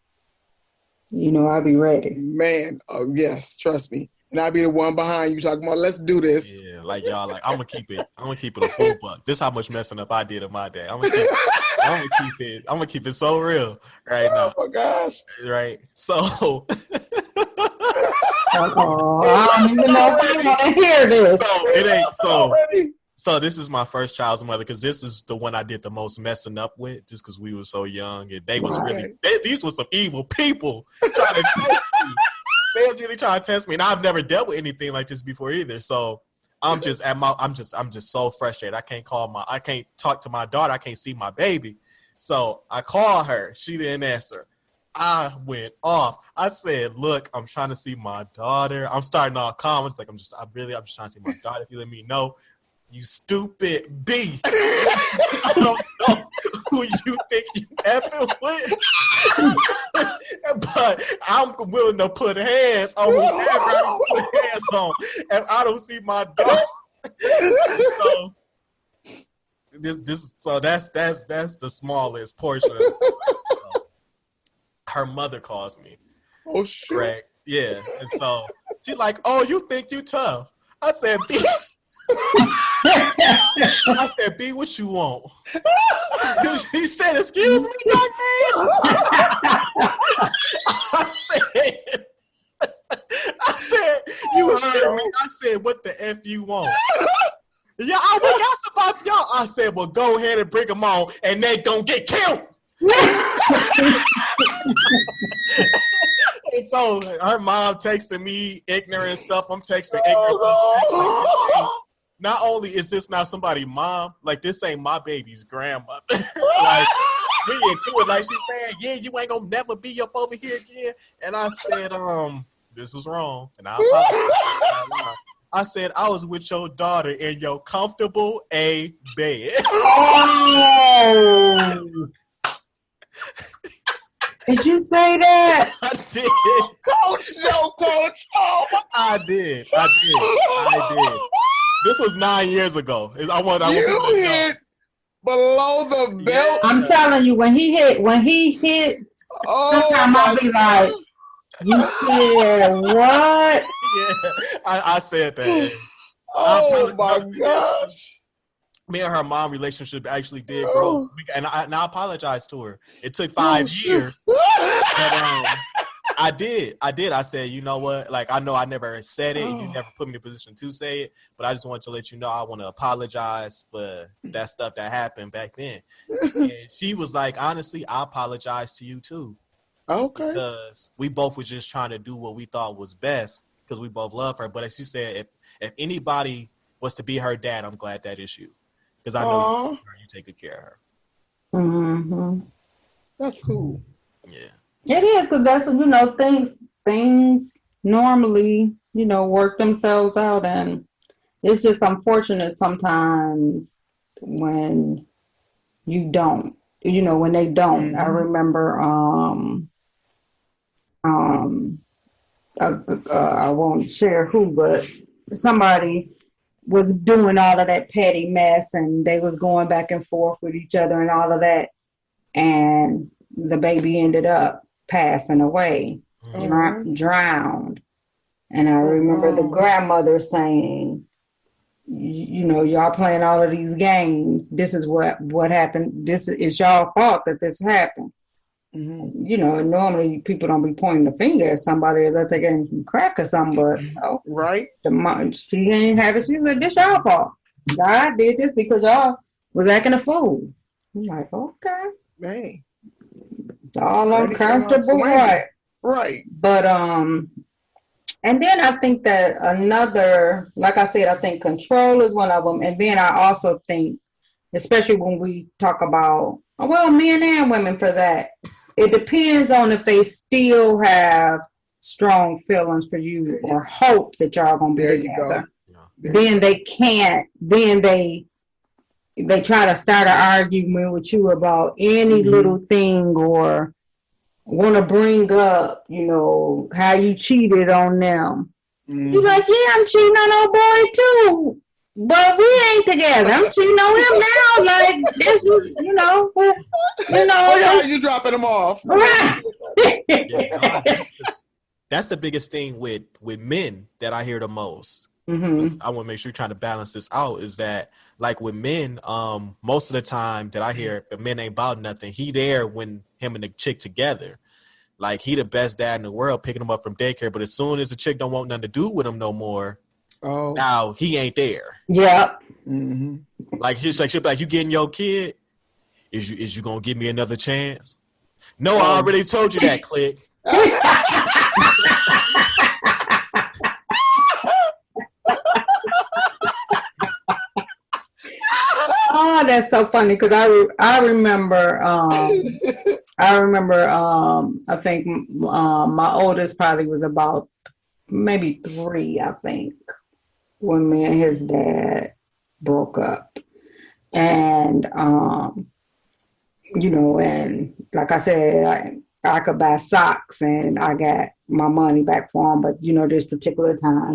you know, I'll be ready. Man, yes, trust me. And I'll be the one behind you talking about, let's do this. Yeah, like, y'all, like, I'm gonna keep it a full buck. This is how much messing up I did in my day. I'm gonna keep it so real right now. Oh my gosh. Right. So I don't even know if I want to hear this. So it ain't so this is my first child's mother, because this is the one I did the most messing up with, just because we were so young and they was these were some evil people trying to test me. They was really trying to test me, and I've never dealt with anything like this before either. So I'm just so frustrated. I can't talk to my daughter. I can't see my baby. So I called her. She didn't answer. I went off. I said, look, I'm trying to see my daughter. I'm starting all calm. It's like, I'm just trying to see my daughter. If you let me know, you stupid B. I don't know who you think you effing with. But I'm willing to put hands on whoever I put hands on. And I don't see my daughter. So that's the smallest portion of this. Her mother calls me. Oh shit. Right. Yeah. And so she's like, oh, you think you tough? I said, B. I said, B, what you want? He said, excuse me, young man. I said, you heard me. I said, what the F you want? Yeah, we got some of y'all. I said, well, go ahead and bring them on, and they gonna get killed. And so her mom texting me ignorant stuff. I'm texting ignorant stuff. Not only is this not somebody's mom, like this ain't my baby's grandmother. Like we into it. Like she's saying, yeah, you ain't gonna never be up over here again. And I said, this is wrong. And I apologize. I said I was with your daughter in your comfortable A bed. Oh. Did you say that? I did. Coach, no, Coach. Oh, I did. This was 9 years ago. I want you hit below the belt. I'm telling you, when he hits, sometimes I'll be like, you said what? Yeah, I said that. Oh my gosh. Me and her mom relationship actually did grow, and I apologize to her. It took 5 years, but I did. I said, you know what? Like, I know I never said it. You never put me in a position to say it, but I just want to let you know I want to apologize for that stuff that happened back then. And she was like, honestly, I apologize to you too. Okay. Because we both were just trying to do what we thought was best because we both love her. But as she said, if anybody was to be her dad, I'm glad that is you. Because I know you take good care of her. Mm-hmm. That's cool. Yeah. It is, because that's, things normally, work themselves out. And it's just unfortunate sometimes when you don't, when they don't. I remember, I won't share who, but somebody was doing all of that petty mess, and they was going back and forth with each other and all of that, and the baby ended up passing away, drowned. And I remember the grandmother saying, y'all playing all of these games. This is what happened. This is y'all fault that this happened. Mm-hmm. Normally people don't be pointing the finger at somebody unless they getting some crack or something, but right. The mom, she ain't have it. She said, this y'all fault. God did this because y'all was acting a fool. I'm like, okay. Man. It's all uncomfortable, right? Right. But and then I think that another, like I said, I think control is one of them. And then I also think, especially when we talk about, men and women for that, it depends on if they still have strong feelings for you or hope that y'all gonna be together. Then they can't. Then they try to start an argument with you about any little thing, or want to bring up, how you cheated on them. You're like, yeah, I'm cheating on old boy too, but we ain't together. I'm cheating on him now. Like this, How you dropping them off? Right. That's the biggest thing with men that I hear the most. I want to make sure you're trying to balance this out. Is that like with men, most of the time that I hear, if men ain't about nothing, he there when him and the chick together. Like he the best dad in the world, picking him up from daycare. But as soon as the chick don't want nothing to do with him no more, now he ain't there. Yeah. Like she'll be like, you getting your kid? Is you gonna give me another chance? No, I already told you that, Click. Oh, that's so funny because I remember I think my oldest probably was about maybe 3, I think, when me and his dad broke up. And and like I said, I could buy socks and I got my money back for him, but this particular time,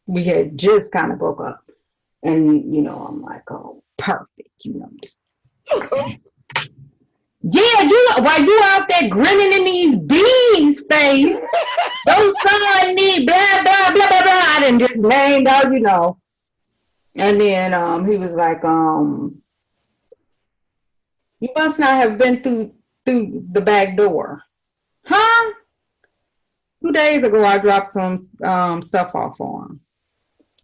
we had just kind of broke up. And, I'm like, oh, perfect, Yeah, while you out there grinning in these bees' face, those son need blah, blah, blah, blah, blah. I didn't just named out, And then he was like, you must not have been through the back door. Huh? 2 days ago, I dropped some stuff off for him.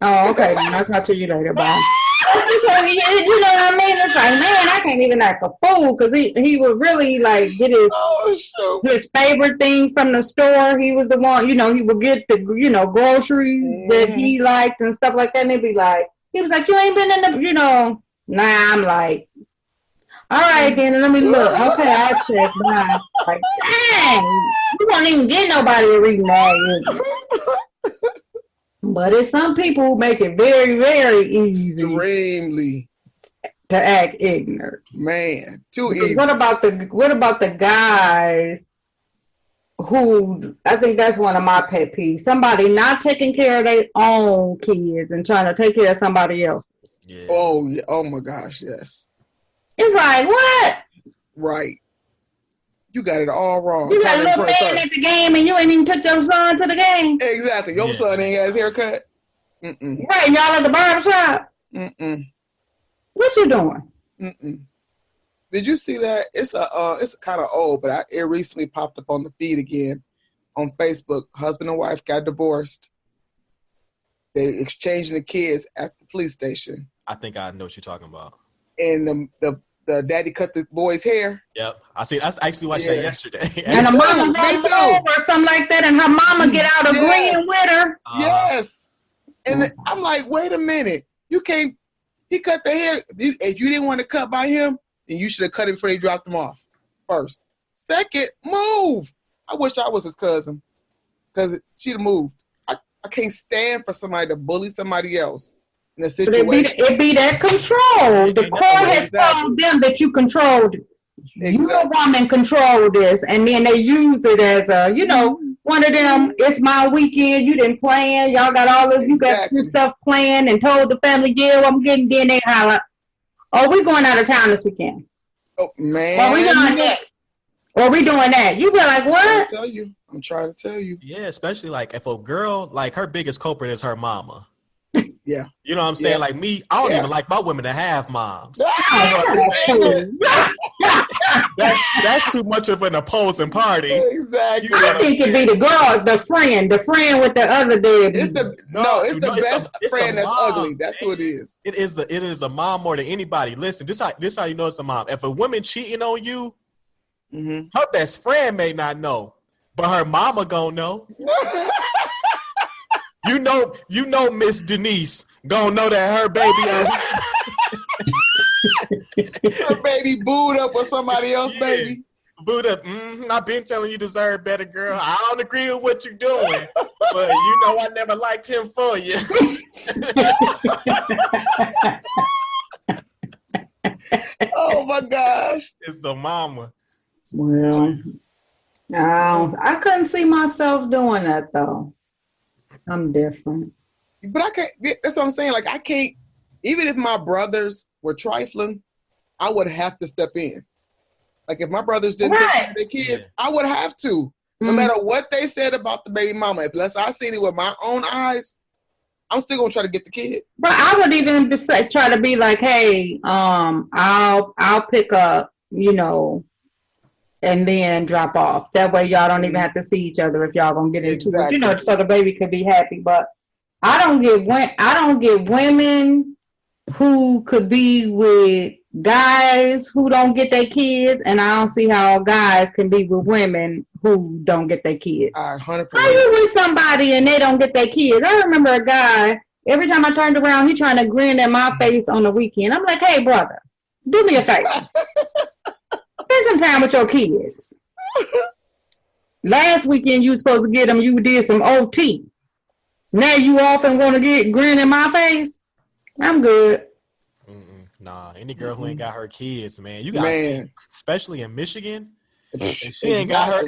Oh, okay. Then I'll talk to you later. Bye. You know what I mean? It's like, man, I can't even act a fool because he would really like get his favorite thing from the store. He was the one, he would get the groceries that he liked and stuff like that. And he'd be like, he was like, you ain't been in the, Nah, I'm like, all right, then let me look. Okay, I'll check. Bye. Like, dang, you won't even get nobody to read that. But it's some people who make it very, very easy. Extremely. To act ignorant. Man, too easy. What about the guys who, I think that's one of my pet peeves. Somebody not taking care of their own kids and trying to take care of somebody else. Yeah. Oh my gosh, yes. It's like, what? Right. You got it all wrong. You got a little man at the game and you ain't even took your son to the game. Exactly. Your son ain't got his haircut. Mm-mm. Right, y'all at the barbershop. Mm-mm. What you doing? Mm-mm. Did you see that? It's kind of old, but it recently popped up on the feed again on Facebook. Husband and wife got divorced. They exchanging the kids at the police station. I think I know what you're talking about. And the daddy cut the boy's hair. Yep, I see. I actually watched that yesterday. And the mama goes over or something like that, and her mama get out agreeing with her. Yes. And I'm like, wait a minute. You can't. He cut the hair. If you didn't want to cut by him, then you should have cut it before they dropped him off. First. Second, move. I wish I was his cousin because she'd have moved. I can't stand for somebody to bully somebody else in a situation. It be that control. The court has told them that you controlled it. Exactly. You the woman control this, and then they use it as a, one of them. It's my weekend. You didn't plan. Y'all got all this. You got this stuff planned, and told the family, yeah, I'm getting. Then they holler, oh, we going out of town this weekend. Oh man, or we doing this, or we doing that. You be like, what? I'm trying to tell you. Yeah, especially like if a girl, like her biggest culprit is her mama. Yeah. You know what I'm saying? Like me, I don't even like my women to have moms. That's too much of an opposing party. Exactly. I think it'd be the girl, the friend with the other dude. It's the best friend that's ugly. That's who it is. It is a mom more than anybody. Listen, this how you know it's a mom. If a woman cheating on you, her best friend may not know, but her mama gonna know. You know, Miss Denise gonna know that her baby booed up with somebody else, baby. Booed up. I've been telling you deserve better, girl. I don't agree with what you're doing, but I never liked him for you. Oh my gosh, it's the mama. Well, I couldn't see myself doing that though. I'm different. But I can't, that's what I'm saying. Like, I can't, even if my brothers were trifling, I would have to step in. Like, if my brothers didn't take care of their kids, I would have to. No matter what they said about the baby mama, unless I seen it with my own eyes, I'm still going to try to get the kid. But I would even try to be like, hey, I'll pick up, and then drop off. That way y'all don't even have to see each other if y'all gonna get into it. So the baby could be happy. But I don't get women who could be with guys who don't get their kids, and I don't see how guys can be with women who don't get their kids. 100%. How you with somebody and they don't get their kids? I remember a guy, every time I turned around, he trying to grin at my face on the weekend. I'm like, hey brother, do me a favor. Spend some time with your kids. Last weekend you were supposed to get them. You did some OT. Now you off and want to get grin in my face. I'm good. Nah, any girl who ain't got her kids, man, you got, especially in Michigan. If she ain't got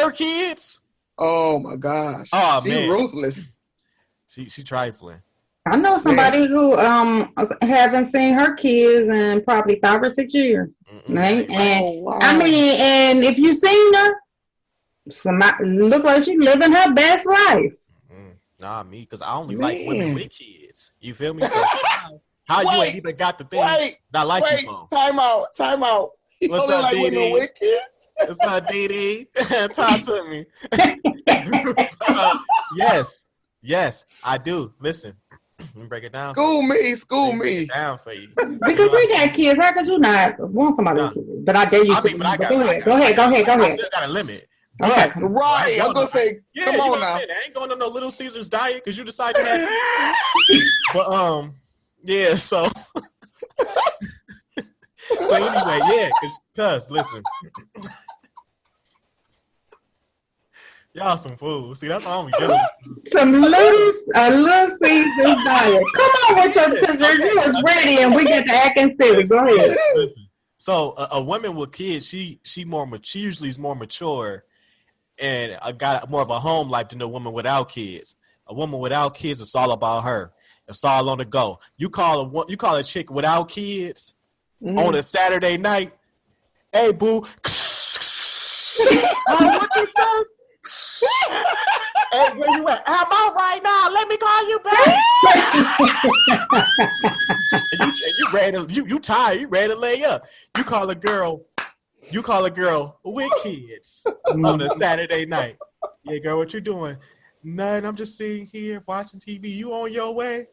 her kids. Oh my gosh. Oh she man, ruthless. She trifling. I know somebody who haven't seen her kids in probably 5 or 6 years. Right? And I mean, and if you seen her, look like she's living her best life. Nah, me, because I only like women with kids. You feel me? So how you ain't even got the thing that I like you for? Time out. You What's only up, like Dee women with kids? What's up, Dee? Talk to me. Yes, I do. Listen, Let me break it down. School me. Break it down for you. Because we got kids. How could you not want somebody with kids? But I dare you. Go ahead. Go ahead. I still got a limit. Okay. Right. I'm going to say, come on now. I ain't going on no Little Caesars diet because you decide to have But, yeah, so. So anyway, yeah, because listen. Y'all some fools. See, that's all we doing. Some little Caesars diet. Come on with your picture. You was ready and we get to acting silly. Go ahead. Listen. So a woman with kids, she usually is more mature and got more of a home life than a woman without kids. A woman without kids, it's all about her. It's all on the go. You call a chick without kids on a Saturday night. Hey, boo. What you say? Hey, where you at? I'm out right now. Let me call you back. and you ready? You tired? You ready to lay up? You call a girl with kids on a Saturday night. Yeah, girl, what you doing? Nothing. I'm just sitting here watching TV. You on your way?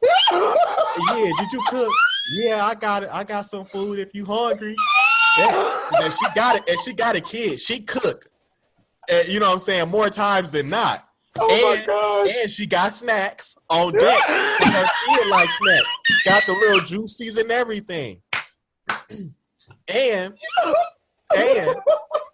Yeah. Did you cook? Yeah, I got it. I got some food if you hungry. Yeah. And she got it. And she got a kid. She cook. You know what I'm saying? More times than not. My gosh. And she got snacks on deck. Her kid like snacks. Got the little juices and everything. And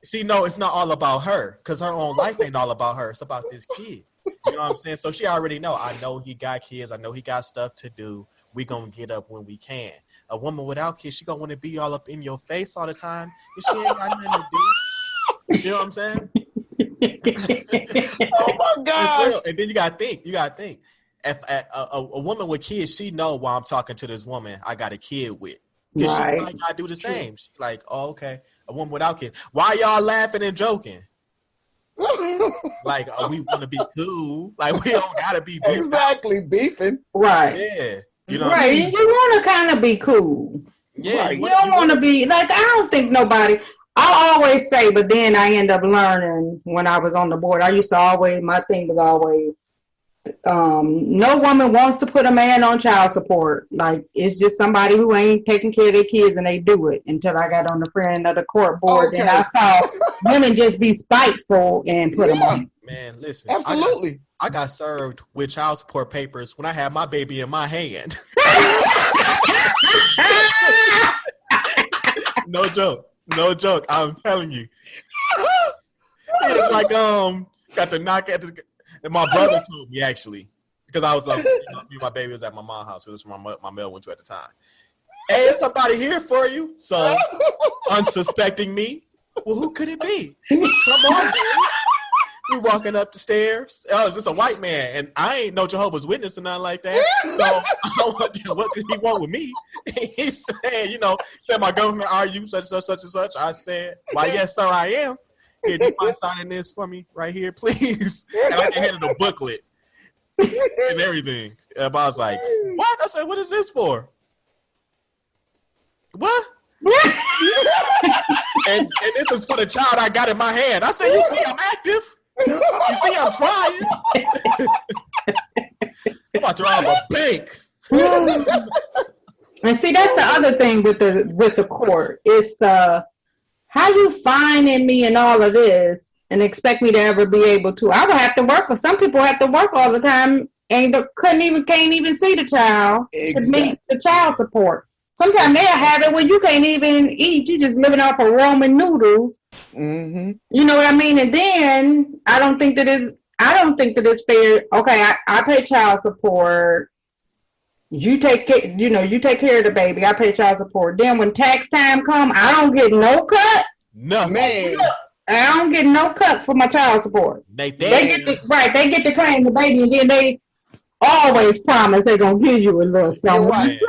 she know it's not all about her because her own life ain't all about her. It's about this kid. You know what I'm saying? So she already know. I know he got kids. I know he got stuff to do. We gonna get up when we can. A woman without kids, she gonna want to be all up in your face all the time. And she ain't got nothing to do. You know what I'm saying? Oh my gosh. And then you gotta think. If a woman with kids, she know why I'm talking to this woman I got a kid with. Because she might not do the same. She's like, oh, okay. A woman without kids. Why y'all laughing and joking? Like, we want to be cool. Like, we don't gotta be beefing. Exactly, beefing. Right. Yeah. You know right. I mean? You want to kind of be cool. Yeah. Right. You don't want to be like. I don't think nobody. I always say, but then I end up learning when I was on the board. I used to always. My thing was always. No woman wants to put a man on child support. Like, it's just somebody who ain't taking care of their kids and they do it. Until I got on the friend of the court board, and I saw women just be spiteful and put them on. Man, listen. Absolutely. I got served with child support papers when I had my baby in my hand. No joke. I'm telling you. It's like got the knock at the. And my brother told me, actually, because I was like, my baby was at my mom's house. It was my mail went to at the time. Hey, there's somebody here for you. So, unsuspecting me, well, who could it be? Come on, baby. We walking up the stairs. Oh, is this a white man? And I ain't no Jehovah's Witness or nothing like that. So, I want, what did he want with me? He said, said, my government, are you such and such and such? I said, why, yes, sir, I am. Here, do you mind signing this for me right here, please? And I can handle the booklet and everything. And I was like, what? I said, what is this for? What? and this is for the child I got in my hand. I said, you see I'm active. You see I'm trying. I'm about to rob a bank. And see, that's the other thing with the court. It's the how you finding me and all of this and expect me to ever be able to. I would have to work, but some people have to work all the time and can't even see the child to meet the child support. Sometimes they'll have it where you can't even eat. You just living off of ramen noodles. Mm-hmm. You know what I mean? And then I don't think that it's fair. Okay, I pay child support. You take care of the baby. I pay child support. Then when tax time come, I don't get no cut. Nothing. Man. I don't get no cut for my child support. They get to claim the baby, and then they always promise they're gonna give you a little something. Right.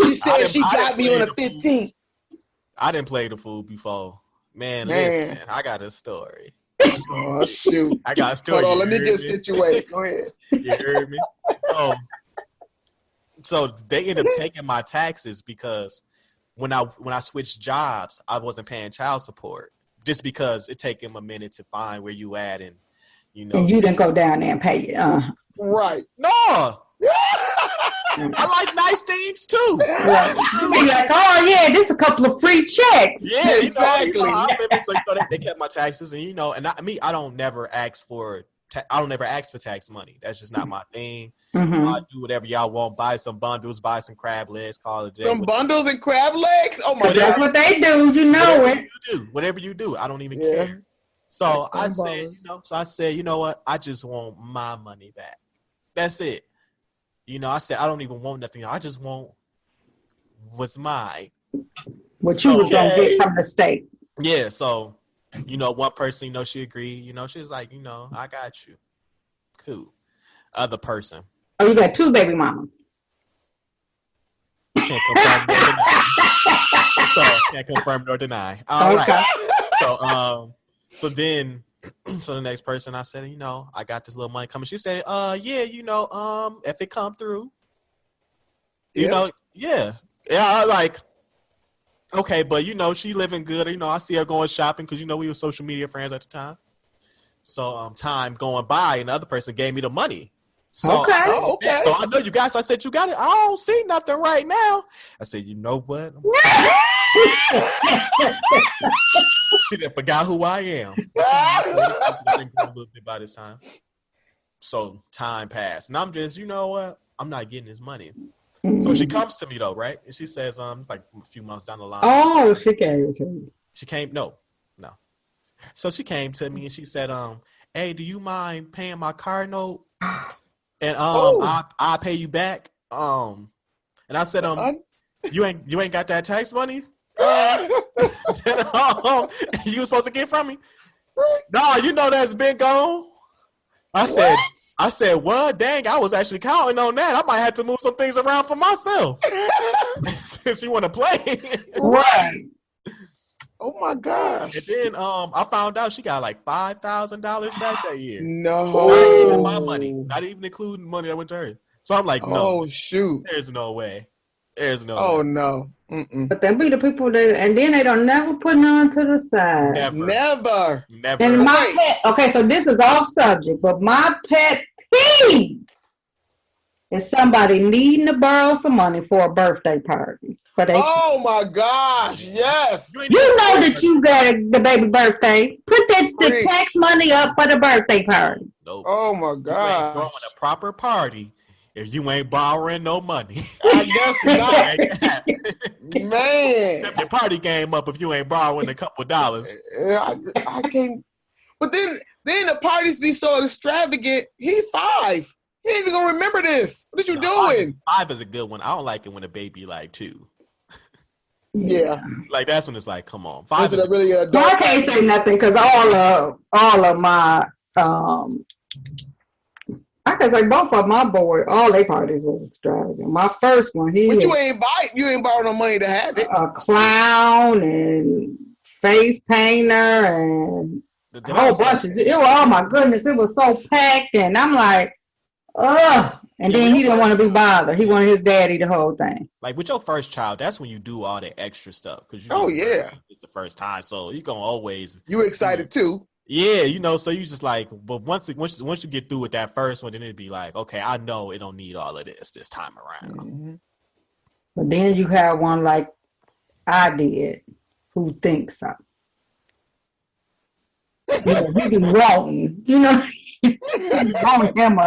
She said she got me on a 15. I didn't play the fool before. Man, listen, I got a story. Oh shoot! I got a story. Hold on, let me get situated. Go ahead. You heard me? So they ended up taking my taxes because when I switched jobs, I wasn't paying child support just because it take them a minute to find where you at and And you didn't go down there and pay it. Right. No. I like nice things too. Right. You be like, oh yeah, this a couple of free checks. Yeah, exactly. I'm living, so they kept my taxes, and I don't never ask for. I don't never ask for tax money. That's just not my thing. Mm-hmm. I do whatever y'all want. Buy some bundles, buy some crab legs, call it a day. Some bundles and crab legs. Oh my god, that's what they do. You know whatever you do, I don't even care. So I said, you know what? I just want my money back. That's it. I said I don't even want nothing. I just want what's mine. What you was gonna get from the state. Yeah. So, one person, she agreed. She was like, I got you. Cool. Other person. Oh, you got 2 baby mamas. Can't confirm nor deny. So can't confirm nor deny. All right. So then the next person, I said, I got this little money coming. She said, if it come through, yeah. Yeah, I like, okay, but she living good. I see her going shopping because we were social media friends at the time. So time going by, and the other person gave me the money. So okay. So I know you guys. I said, you got it. I don't see nothing right now. I said, you know what? She done forgot who I am. A little bit by this time. So time passed, and I'm just, I'm not getting this money. So she comes to me though, right? And she says, like a few months down the line. Oh, she came to me. She came. No. So she came to me and she said, hey, do you mind paying my car note? And I'll pay you back. And I said, you ain't got that tax money? You was supposed to get from me? No, that's been gone. I said, what? Dang, I was actually counting on that. I might have to move some things around for myself. Since you want to play. Right. Oh my gosh. And then I found out she got like $5,000 back that year. No. Not even my money. Not even including money that went to her. So I'm like, no. Oh shoot. There's no way. There's no way. way. No. Mm-mm. But they be the people that, and then they don't never put none to the side. Never. And my pet, okay, so this is off subject, but my pet peeve is somebody needing to borrow some money for a birthday party. Oh my gosh, yes. You know that you got the baby birthday. Put the tax money up for the birthday party. Nope. Oh my gosh. You ain't throwing a proper party if you ain't borrowing no money. I guess not. Man. Step your party game up if you ain't borrowing a couple dollars. I can't. But then the parties be so extravagant. He 5. He ain't even gonna remember this. What are you doing? 5 is a good one. I don't like it when a baby like 2. Yeah. Like that's when it's like, come on. 5 is really I can't say nothing because all of my I can say both of my boys, all their parties was extravagant. My first one, but you ain't borrow no money to have it. A clown and face painter and a whole bunch of it. Oh my goodness, it was so packed, and I'm like, ugh. And then he didn't want to be bothered. He wanted his daddy the whole thing. Like with your first child, that's when you do all the extra stuff because it's the first time, so you gonna always you excited too. Yeah, so you just like, but once you get through with that first one, then it'd be like, okay, I know it don't need all of this time around. Mm-hmm. But then you have one like I did, who thinks so. He be wanting, He want him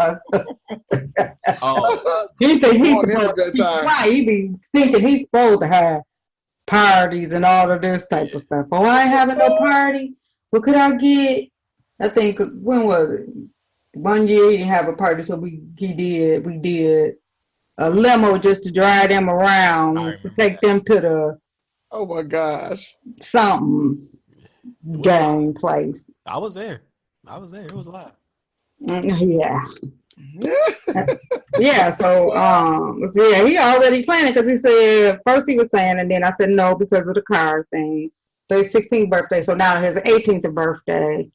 he think he's supposed to be right. He be thinking he's supposed to have parties and all of this type of stuff. Oh, I ain't having no party. What could I get? I think when was it? One year he didn't have a party, so we did a limo just to drive them around to take them to the oh my gosh something game place. I was there. It was a lot. Yeah. Yeah, so he already planned because he said first he was saying, and then I said no because of the car thing. So his 16th birthday, so now his 18th birthday,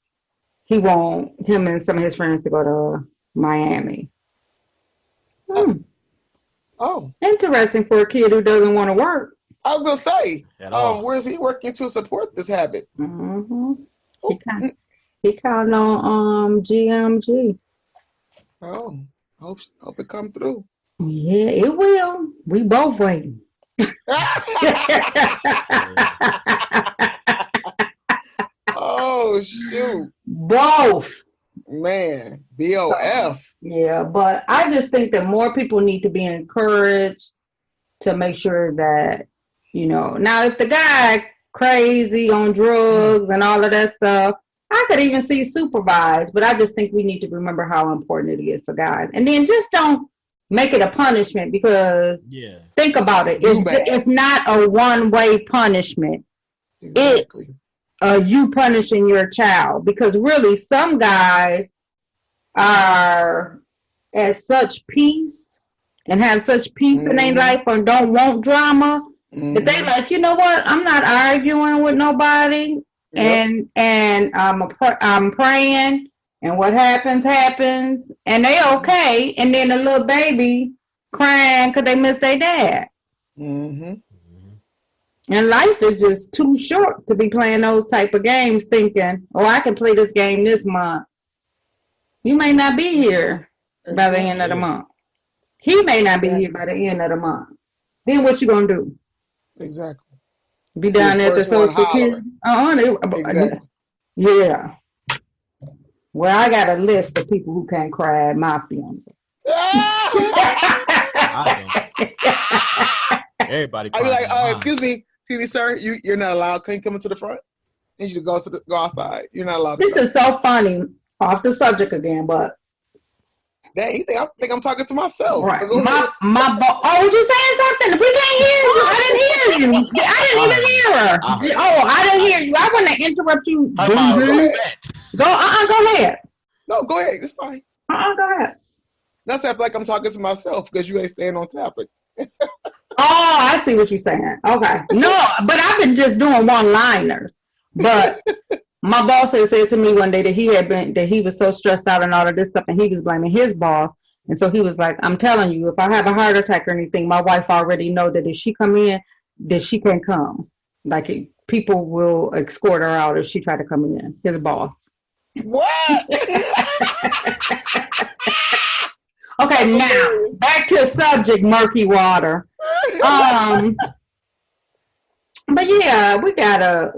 he want him and some of his friends to go to Miami. Oh, interesting for a kid who doesn't want to work. I was gonna say, where's he working to support this habit? Mm-hmm. He counting on GMG. Oh, hope it come through. Yeah, it will. We both waiting. Oh shoot. Both. Man, So, BOF. yeah, but I just think that more people need to be encouraged to make sure that, now if the guy crazy on drugs and all of that stuff, I could even see supervised, but I just think we need to remember how important it is for guys. And then just don't make it a punishment because think about it. It's not a one-way punishment. Exactly. It's you punishing your child because really some guys are at such peace and have such peace in their life and don't want drama that they like, you know what? I'm not arguing with nobody, and I'm praying, and what happens, and they okay, and then a little baby crying because they miss their dad. And life is just too short to be playing those type of games thinking, oh, I can play this game this month. You may not be here by the end of the month. He may not be here by the end of the month. Then what you gonna do? Exactly. Be down there at the social security? Exactly. Yeah. Well, I got a list of people who can't cry at my funeral. Everybody. I'd be like, excuse me, sir, you're not allowed. Can you come into the front? I need you to go outside. You're not allowed. This is so funny. Off the subject again, but. Dang, you think I'm talking to myself? Right. Oh, was you saying something? We can't hear you. I didn't hear you. I didn't even hear her. I didn't hear you. I want to interrupt you. Go ahead. No, go ahead. It's fine. Go ahead. That's like I'm talking to myself because you ain't staying on topic. I see what you're saying. Okay. No, but I've been just doing one-liners. But my boss had said to me one day that he was so stressed out and all of this stuff, and he was blaming his boss. And so he was like, I'm telling you, if I have a heart attack or anything, my wife already know that if she come in, that she can't come. Like people will escort her out if she try to come in. His boss. What? Okay, now back to the subject, murky water. But yeah, we gotta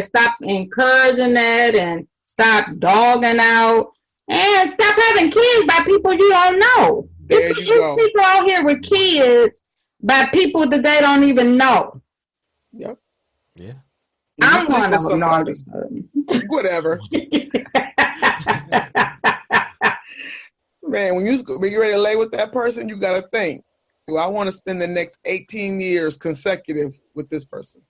stop encouraging that and stop dogging out and stop having kids by people you don't know. There's people out here with kids by people that they don't even know. Yep. Yeah. I'm one of them. Whatever. Man, when you're ready to lay with that person, you gotta think, do I want to spend the next 18 years consecutive with this person?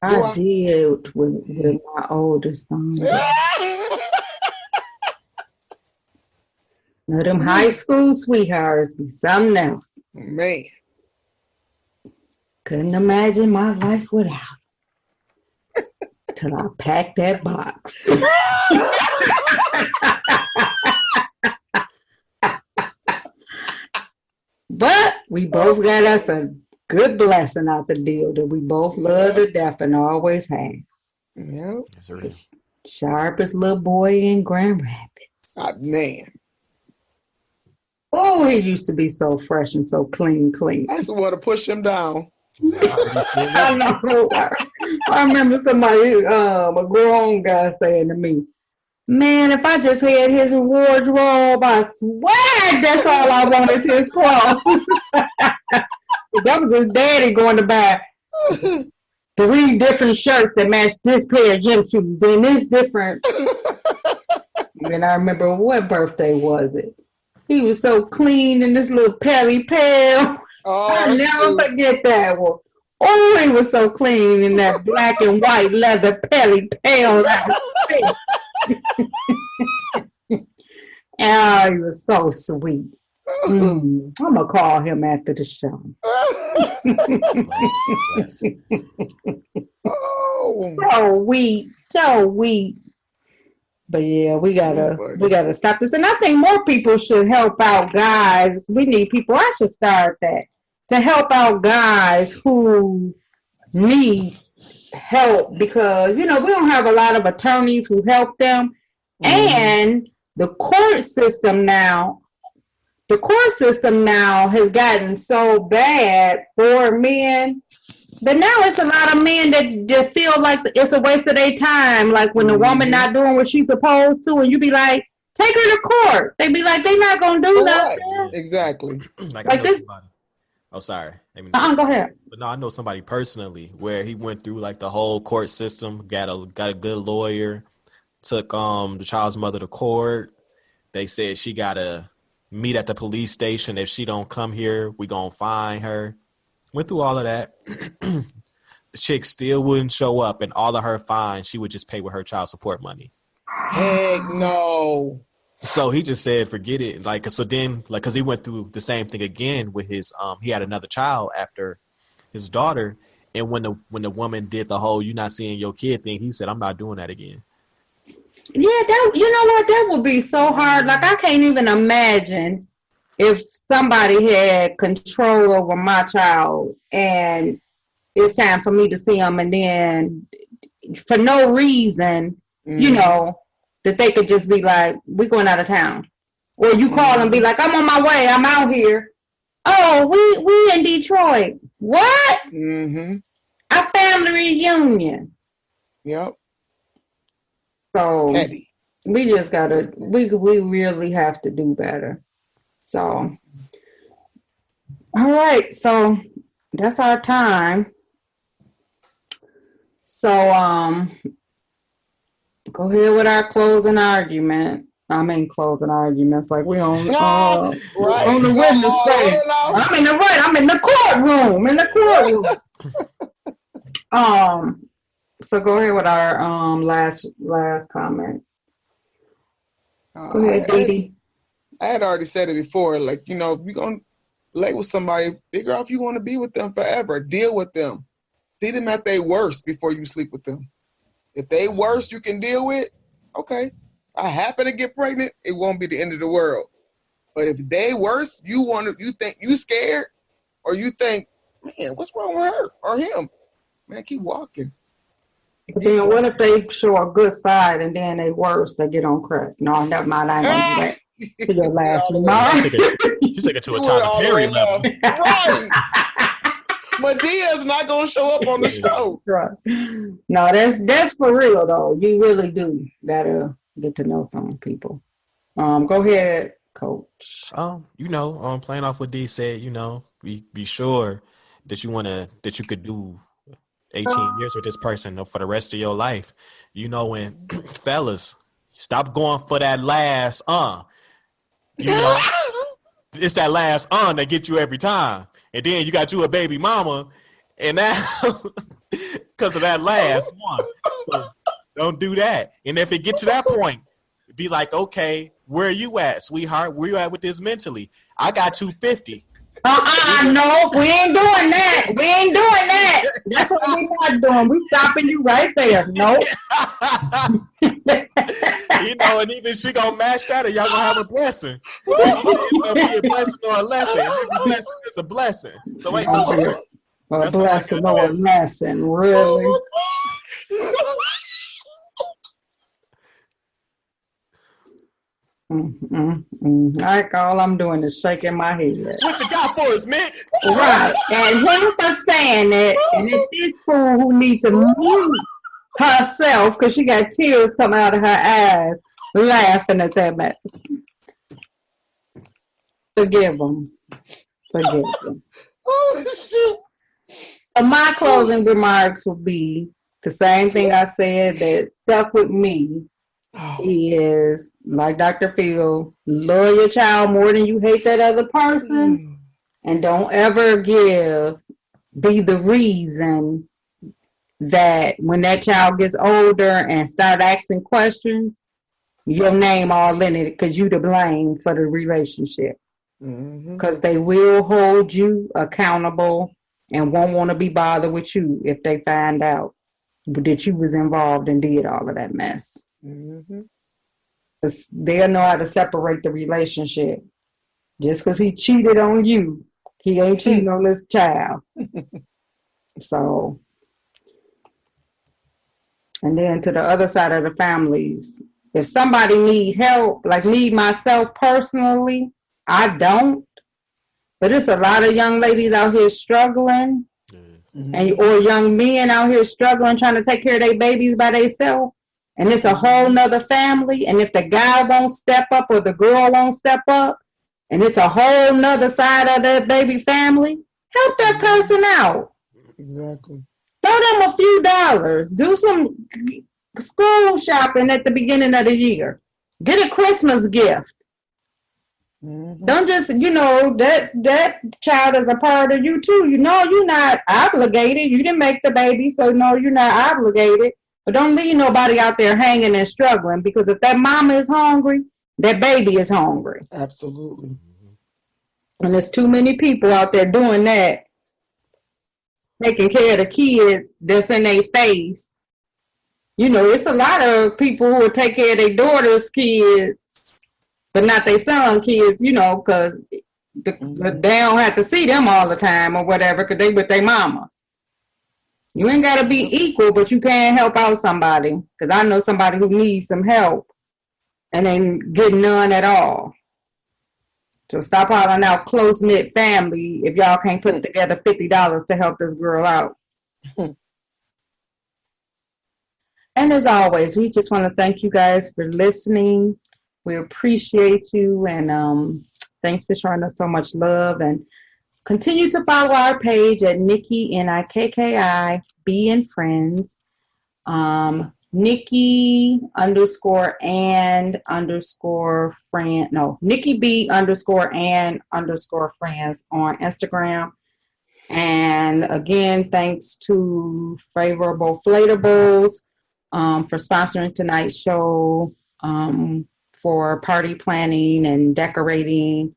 I did with my oldest son. Now, them high school sweethearts be something else. Man. Couldn't imagine my life without till I packed that box. But we both got us a good blessing out the deal that we both love to death and always have. Yeah. Sharpest little boy in Grand Rapids. Man. Oh, he used to be so fresh and so clean. I just want to push him down. I know. I remember somebody, a grown guy saying to me, man, if I just had his wardrobe, I swear that's all I want is his clothes. That was his daddy going to buy 3 different shirts that matched this pair of gym shoes. Then this different. And I remember, what birthday was it? He was so clean in this little pelly pail. I'll never forget that one. Oh, he was so clean in that black and white leather pelly pail. Oh, he was so sweet. I'm going to call him after the show. So weak. But yeah, we gotta stop this. And I think more people should help out guys. We need people. I should start that to help out guys who need help because we don't have a lot of attorneys who help them, and the court system now the court system now has gotten so bad for men. But now it's a lot of men that just feel like it's a waste of their time. Like when the woman not doing what she's supposed to, and you be like, take her to court. They be like, they not gonna do nothing. Exactly. Like I know this. Somebody. Oh, sorry. Go ahead. But no, I know somebody personally where he went through like the whole court system, got a good lawyer, took the child's mother to court. They said she gotta meet at the police station. If she don't come here, we gonna fine her. Went through all of that. The chick still wouldn't show up, and all of her fine, she would just pay with her child support money. Heck no. So he just said, forget it. Because he went through the same thing again with his, he had another child after his daughter. And when the woman did the whole, you're not seeing your kid thing, he said, I'm not doing that again. Yeah, you know what? That would be so hard. Like, I can't even imagine if somebody had control over my child and it's time for me to see them, and then for no reason, you know, that they could just be like, we're going out of town. Or you call and be like, I'm on my way, I'm out here. Oh, we in Detroit. What? A family reunion. Yep. So Petty. we just gotta, we really have to do better. So, all right. So that's our time. So, go ahead with our closing argument. Closing arguments like we on on the witness stand. I'm in the courtroom. So go ahead with our last comment. Go ahead, Dee. I had already said it before. Like, you know, if you're gonna lay with somebody, figure out if you want to be with them forever. Deal with them. See them at their worst before you sleep with them. If they worst you can deal with, okay. I happen to get pregnant, it won't be the end of the world. But if they worse, you think you scared, or you think, man, what's wrong with her or him? Man, keep walking. But then what if they show a good side and then they worse, they get on crack? No, never mind, I ain't gonna do that. To your last remark. She's taking it to a Tyler Perry level. Right. Medea's not gonna show up on the show. Right. No, that's for real though. You really do gotta get to know some people. Go ahead, Coach. Playing off what D said, be sure that you could do 18 years with this person for the rest of your life. And fellas, stop going for that last it's that last that get you every time. And then you got you a baby mama, and now because of that last one. So don't do that. And if it get to that point, be like, okay, where are you at, sweetheart? Where you at with this mentally? I got 250. No, we ain't doing that. That's what we're not doing. We stopping you right there. Nope. And even she gonna match that, or y'all gonna have a blessing. It's gonna be a blessing or a lesson. Every blessing is a blessing. So ain't no secret. A blessing or a lesson, really. Like all I'm doing is shaking my head. What you got for us, Nick? Right. And him for saying it, and it's this fool who needs to mute herself because she got tears coming out of her eyes laughing at that mess. Forgive him. Oh, shoot. So my closing remarks will be the same thing I said that stuck with me. Is like Dr. Phil, love your child more than you hate that other person, and don't ever be the reason that when that child gets older and start asking questions, your name all in it because you to blame for the relationship. Because they will hold you accountable and won't want to be bothered with you if they find out that you was involved and did all of that mess. They'll know how to separate the relationship. Just because he cheated on you, he ain't cheating on this child. So, and then to the other side of the families, if somebody need help, like me, myself personally, I don't, but it's a lot of young ladies out here struggling, and or young men out here struggling trying to take care of their babies by themselves. And it's a whole nother family. And if the guy won't step up or the girl won't step up, and it's a whole nother side of that baby family, help that person out. Exactly. Throw them a few dollars. Do some school shopping at the beginning of the year. Get a Christmas gift. Don't just, that child is a part of you too. You're not obligated. You didn't make the baby, so no, you're not obligated. But don't leave nobody out there hanging and struggling, because if that mama is hungry, that baby is hungry. Absolutely. And there's too many people out there doing that, taking care of the kids that's in their face. It's a lot of people who will take care of their daughter's kids, but not their son kids, because they don't have to see them all the time or whatever, because they with their mama. You ain't got to be equal, but you can help out somebody, because I know somebody who needs some help and ain't getting none at all. So stop hollering out close-knit family if y'all can't put together $50 to help this girl out. And as always, we just want to thank you guys for listening. We appreciate you, and thanks for showing us so much love. And continue to follow our page at Nikki, Nikki B and Friends. Nikki B _ Friends on Instagram. And again, thanks to Favorable Flatables for sponsoring tonight's show, for party planning and decorating,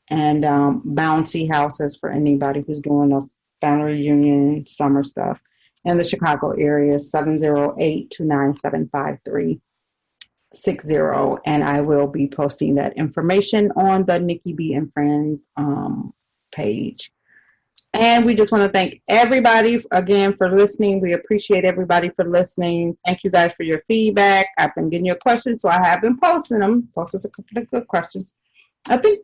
and bouncy houses for anybody who's doing a family reunion, summer stuff. In the Chicago area, 708-297-5360. And I will be posting that information on the Nikki B and Friends page. And we just want to thank everybody again for listening. We appreciate everybody for listening. Thank you guys for your feedback. I've been getting your questions, so I have been posting them. Posted a couple of good questions. I think,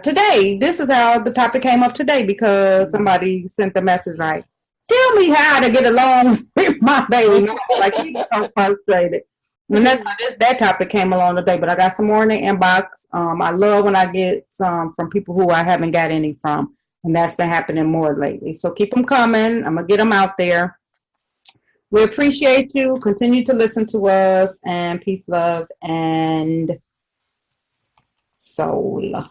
today, this is how the topic came up today, because somebody sent the message like, tell me how to get along with my baby. Like, he's so frustrated. And that's how that topic came along today. But I got some more in the inbox. I love when I get some from people who I haven't got any from. And that's been happening more lately. So keep them coming. I'm going to get them out there. We appreciate you. Continue to listen to us. And peace, love, and soul.